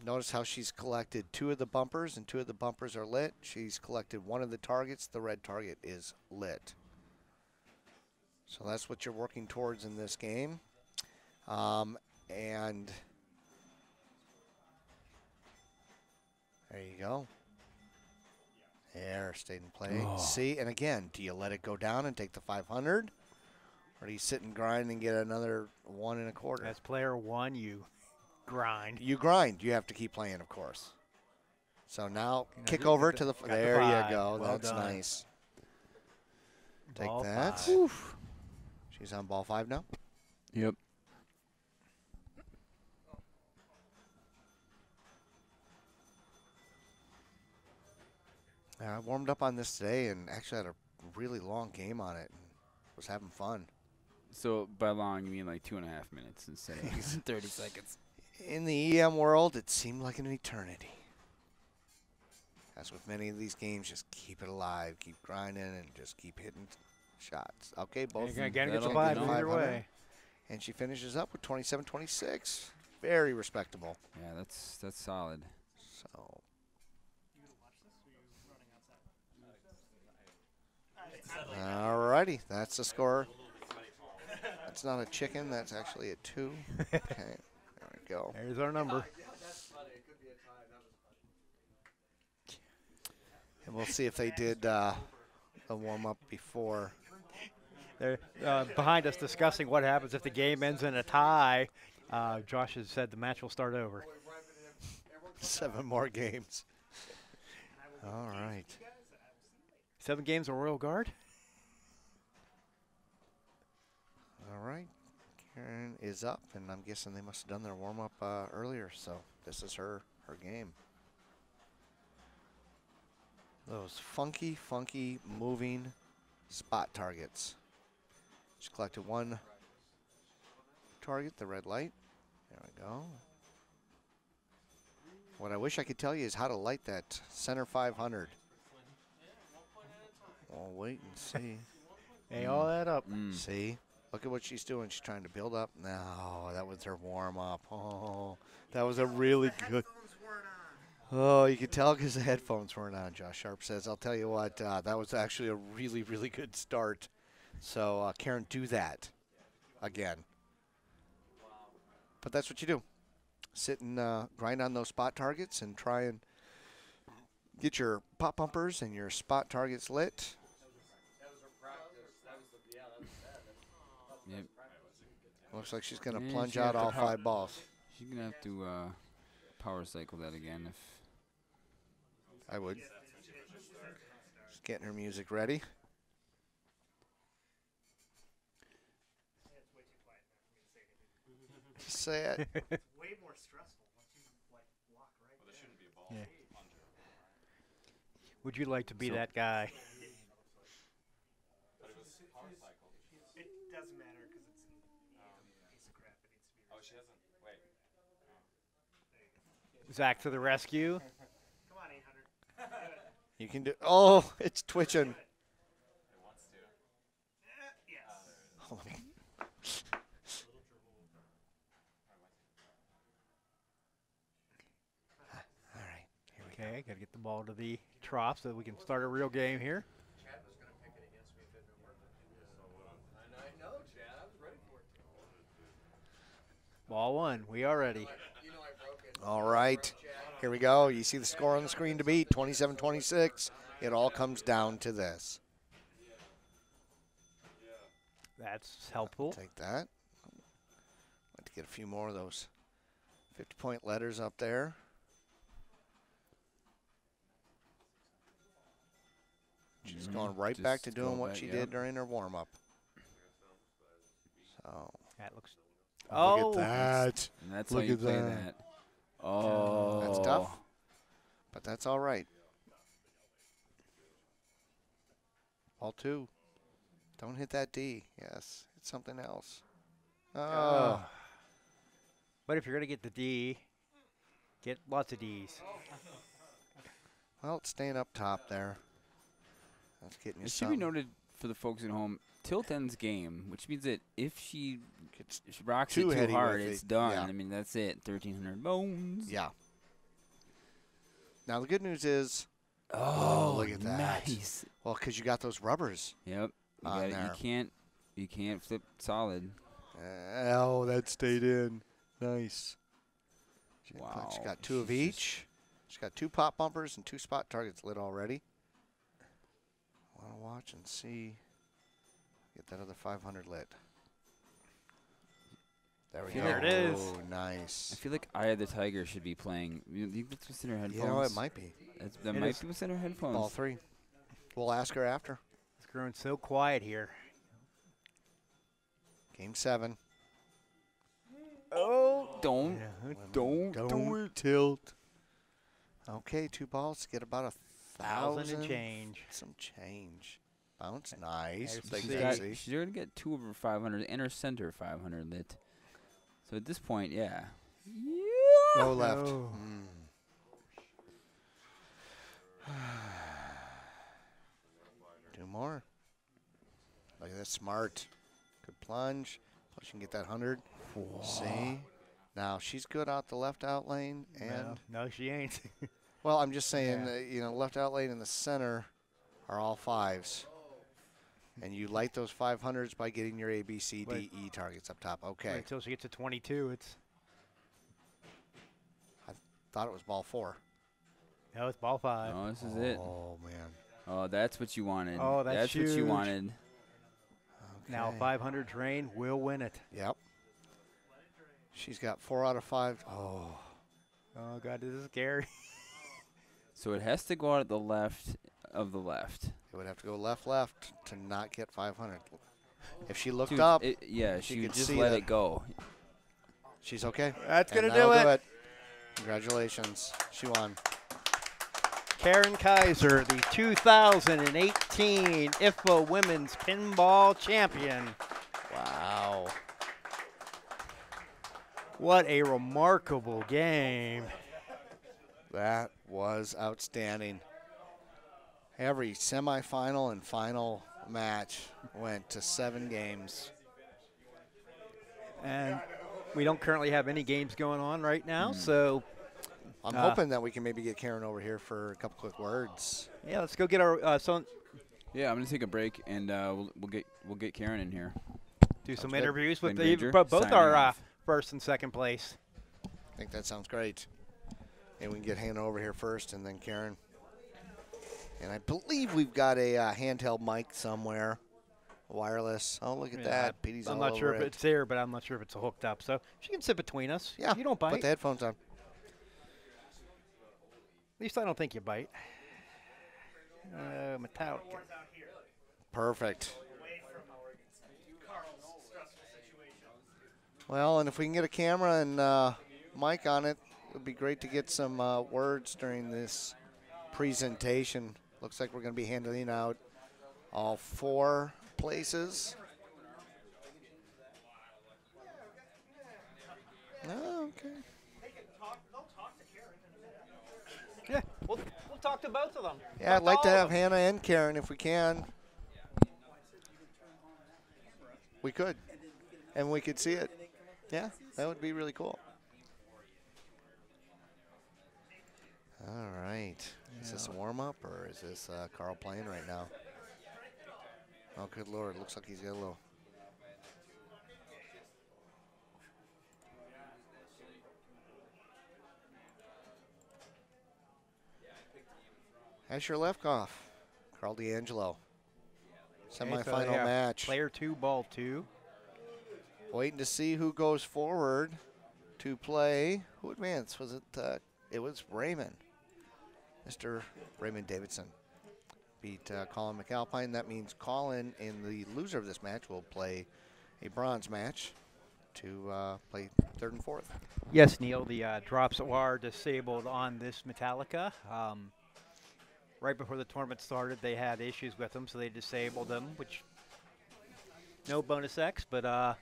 Notice how she's collected 2 of the bumpers, and 2 of the bumpers are lit. She's collected 1 of the targets. The red target is lit. So that's what you're working towards in this game. And there you go. There, stayed in play. Oh. See, and again, do you let it go down and take the 500? Or do you sit and grind and get another 1 1/4? As player 1, you grind. You grind. You have to keep playing, of course. So now kick you over got to the. the There you 5. go. Well That's done. nice. Take Ball that. 5. Oof. She's on ball 5 now. Yep. I warmed up on this today and actually had a really long game on it and was having fun. So by long, you mean like 2.5 minutes instead of 30 seconds. In the EM world, it seemed like an eternity. As with many of these games, just keep it alive, keep grinding, and just keep hitting shots. Okay, both. You're going to get the that'll 5 get either 500. way. And she finishes up with 27-26. Very respectable. Yeah, that's solid. So all righty, that's the score. That's not a chicken, that's actually a 2. Okay, there we go. There's our number. And we'll see if they did a warm-up before. They're behind us discussing what happens if the game ends in a tie. Josh has said the match will start over. 7 more games. All right. 7 games of Royal Guard? All right. Karen is up, and I'm guessing they must have done their warm-up earlier, so this is her game. Those funky, moving spot targets. She collected 1 target, the red light. There we go. What I wish I could tell you is how to light that center 500. We'll wait and see. Hey, all that up. See? Look at what she's doing. She's trying to build up. No, that was her warm-up. Oh, that was a really good. Oh, you could tell because the headphones weren't on, Josh Sharp says. I'll tell you what, that was actually a really, really good start. So, Karen, do that again. But that's what you do. Sit and grind on those spot targets and try and get your pop bumpers and your spot targets lit. Yep. Looks like she's going to Yeah, plunge she out got the all power. 5 balls. She's gonna have to power cycle that again. If I would. Just getting her music ready. Say it. Way more stressful once you like block right there. Yeah. Would you like to be So- that guy? It doesn't matter because it's a piece of crap. It needs to be. Oh, she hasn't. Wait. Zach to the rescue. Come on, 800. You can do. Oh, it's twitching. It wants to. Yes. Oh, all right. Here we go. Okay, got to get the ball to the trough so that we can start a real game here. Chad was going to pick it against me if it didn't work. I know, Chad. I was ready for it. Ball one. We are ready. You know I broke it. All right. Here we go. You see the score on the screen to beat 27-26. It all comes down to this. That's helpful. Take that. Like to get a few more of those 50-point letters up there. She's going right back to Just doing go what back, she yep. did during her warm-up. So, That looks. look at that. And that's Look how you at play that. that. Oh, That's tough, but that's all right. Ball 2. Don't hit that D. Yes, it's something else. Oh, But if you're going to get the D, get lots of Ds. well, it's staying up top there. That's getting you It should be some. noted for the folks at home. Tilt ends game, which means that if she Gets rocks too it too heady hard, with it's it, done. yeah. I mean, that's it. 1,300 bones. Yeah. Now, the good news is, Oh, look at that. Nice. well, because you got those rubbers. Yep. You, On gotta- there. you can't flip solid. Oh, that stayed in. Nice. She Wow. got 2 of She's just- each. She's got 2 pop bumpers and 2 spot targets lit already. Want to watch and see. Get that other 500 lit. There we go. There it is. Oh, nice. I feel like Eye of the Tiger should be playing. You think that's what's in her headphones? You know, it might be. That It might is. be what's in her headphones. Ball 3. We'll ask her after. It's growing so quiet here. Game 7. Oh. Don't. Yeah. Don't. tilt. Okay, 2 balls. Get about 1,000 and change. Some change. Bounce. Nice. There's Big the She's, See. got, Daisy. she's already got 2 of her 500 and her center 500 lit. So at this point, yeah. Go left. No. Mm. 2 more. Look at that. Smart. Good plunge. Plus you can get that 100. See? Now, she's good out the left out lane. And, No, she ain't. well, I'm just saying, Yeah. you know, left out lane and the center are all 5s. And you light those 500s by getting your A, B, C, D, Wait. E targets up top. Okay. Until she gets to 22, it's. Thought it was ball 4. No, it's ball 5. Oh, this is it. Oh, man. Oh, that's what you wanted. Oh, that's what you huge. wanted. Now Okay. 500 drain will win it. Yep. She's got 4 out of 5. Oh. Oh, God, this is scary. So it has to go out at the left of the left. It would have to go left to not get 500. If she looked Dude, up, yeah, she she could just see let that. it go. she's okay. That's And going to that'll do it. Congratulations. She won. Karen Kaiser, the 2018 IFPA Women's Pinball Champion. Wow. What a remarkable game. That was outstanding. Every semifinal and final match went to 7 games. And we don't currently have any games going on right now, so I'm hoping that we can maybe get Karen over here for a couple quick words. yeah, let's go get our Yeah, I'm gonna take a break, and we'll get Karen in here. do some good. interviews with Ben Granger, both signing our off. first and second place. I think that sounds great. And we can get Hannah over here first and then Karen. And I believe we've got a handheld mic somewhere, wireless. Oh, look at Yeah, that. Petey's I'm all not sure over if it. it's there, but I'm not sure if it's hooked up. So she can sit between us. Yeah, You don't bite. put the headphones on. At least I don't think you bite. Metallica. Perfect. Well, and if we can get a camera and mic on it, it would be great to get some words during this presentation. Looks like we're going to be handing out all 4 places. Oh, okay. Yeah, we'll talk to both of them. Yeah, I'd like to have Hannah and Karen if we can. We could. And we could see it. Yeah, that would be really cool. All right. Is this a warm-up or is this Carl playing right now? Oh, good Lord. Looks like he's got a little... Asher Lefkoff, Carl D'Angelo. Semifinal match. Player 2, ball 2. Waiting to see who goes forward to play. Who advanced? Was it? It was Raymond. Mr. Raymond Davidson beat Colin McAlpine. That means Colin and the loser of this match will play a bronze match to play 3rd and 4th. Yes, Neil, the drops are disabled on this Metallica. Right before the tournament started, they had issues with them, so they disabled them, which no bonus X, but All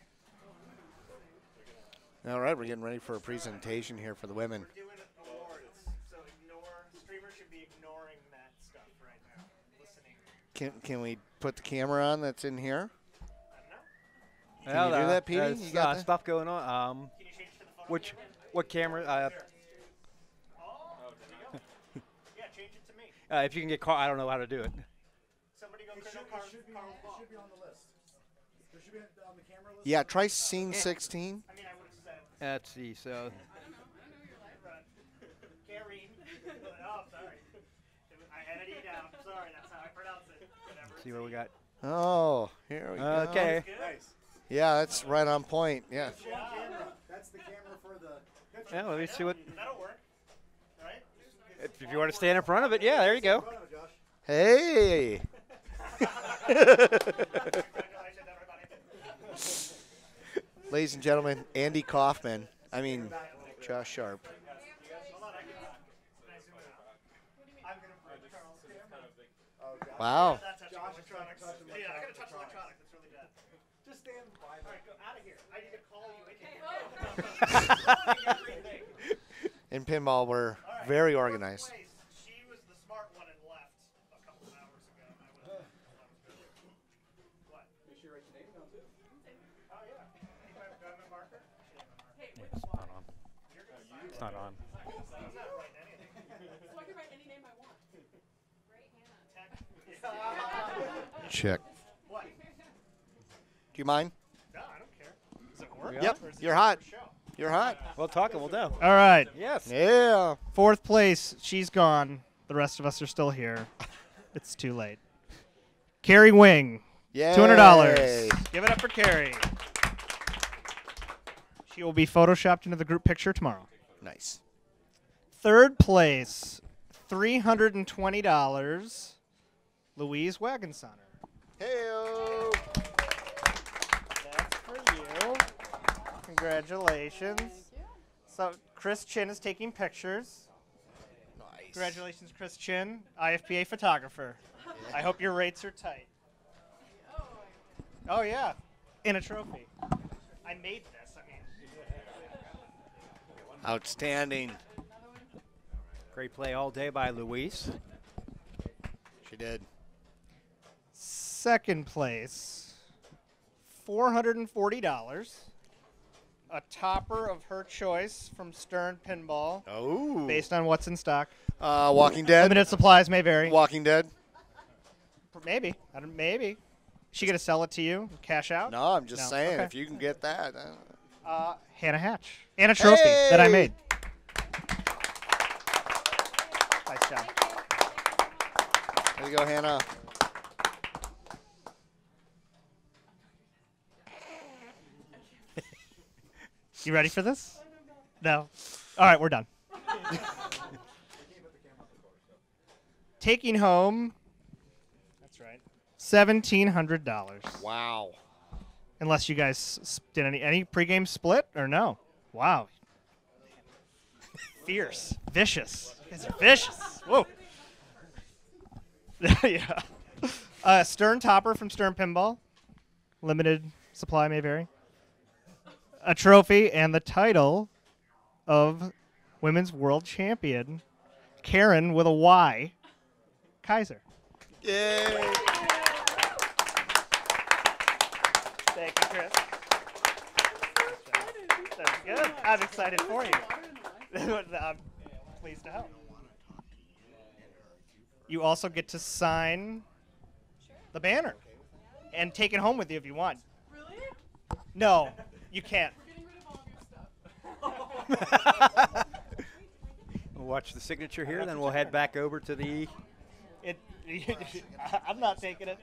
right, we're getting ready for a presentation here for the women. We're doing awards, so streamers should be ignoring that stuff right now. Listening. Can we put the camera on that's in here? I don't know. Can you do that, Petey? There's, You got that? stuff going on. Can you change to the photo? What camera? Oh, there you go. Yeah, change it to me. If you can get Carl, I don't know how to do it. Somebody go Carl's ball. Should be on the list. There should be on the camera list. Yeah, try scene 16. I mean, I would have said Let's see. So Carrie. Oh, sorry. I had it down. Sorry, that's how I pronounce it. Whatever. see what we got. Oh, here we go. Okay. Nice. Yeah, that's right on point. Yeah. That's the camera for the picture. Yeah, let me see what. That'll work. Right? If you want to stand in front of it, yeah, there you go. Front of it, Josh. Hey. Congratulations, everybody. Ladies and gentlemen, Andy Kaufman. I mean, Josh Sharp. Hold on, can I zoom it out? I'm going to put Carl's camera. Wow. That's touching electronics. Yeah, I got to touch electronics. That's really bad. Just stand by. All right, go out of here. I need to call you in here. In pinball, we're very organized. Place, she was the smart one and left a couple of hours ago. What? Make sure you write your name down too. Oh, yeah. Do I have a marker? It's not on. It's not on. I'm not writing anything. So I can write any name I want. Great, Hannah. Check. What? Do you mind? No, I don't care. Does it work? Yep. Or is it You're hot. for show? You're hot. We'll talk and we'll know. All right. Yes. Yeah. 4th place. She's gone. The rest of us are still here. It's too late. Carrie Wing. Yay. $200. Give it up for Carrie. She will be photoshopped into the group picture tomorrow. Nice. 3rd place. $320. Louise Wagensonner. Hey-o. That's for you. Congratulations. So Chris Chin is taking pictures. Nice. Congratulations, Chris Chin, IFPA photographer. I hope your rates are tight. Oh yeah, in a trophy. I made this. I mean, Outstanding. Great play all day by Luis. She did. Second place, $440. A topper of her choice from Stern Pinball, Oh. based on what's in stock. Walking Dead. Limited supplies may vary. Walking Dead. Maybe. Maybe. She gonna sell it to you? Cash out? No, I'm just No. saying, Okay. if you can get that. Hannah Hatch. And a trophy that I Hey! made. Nice job. There you go, Hannah. You ready for this? No. All right, we're done. Taking home. That's right. $1,700. Wow. Unless you guys did any pregame split or no? Wow. Fierce, vicious. You guys are vicious. Whoa. Yeah. Stern topper from Stern Pinball. Limited supply may vary. A trophy and the title of Women's World Champion, Karen with a Y, Kaiser. Yay. Thank you, Chris. That's good. I'm excited for you. I'm pleased to help. You also get to sign the banner and take it home with you if you want. Really? No, you can't. We're getting rid of all of your stuff. We'll watch the signature here, then we'll head back over to the I'm not taking it.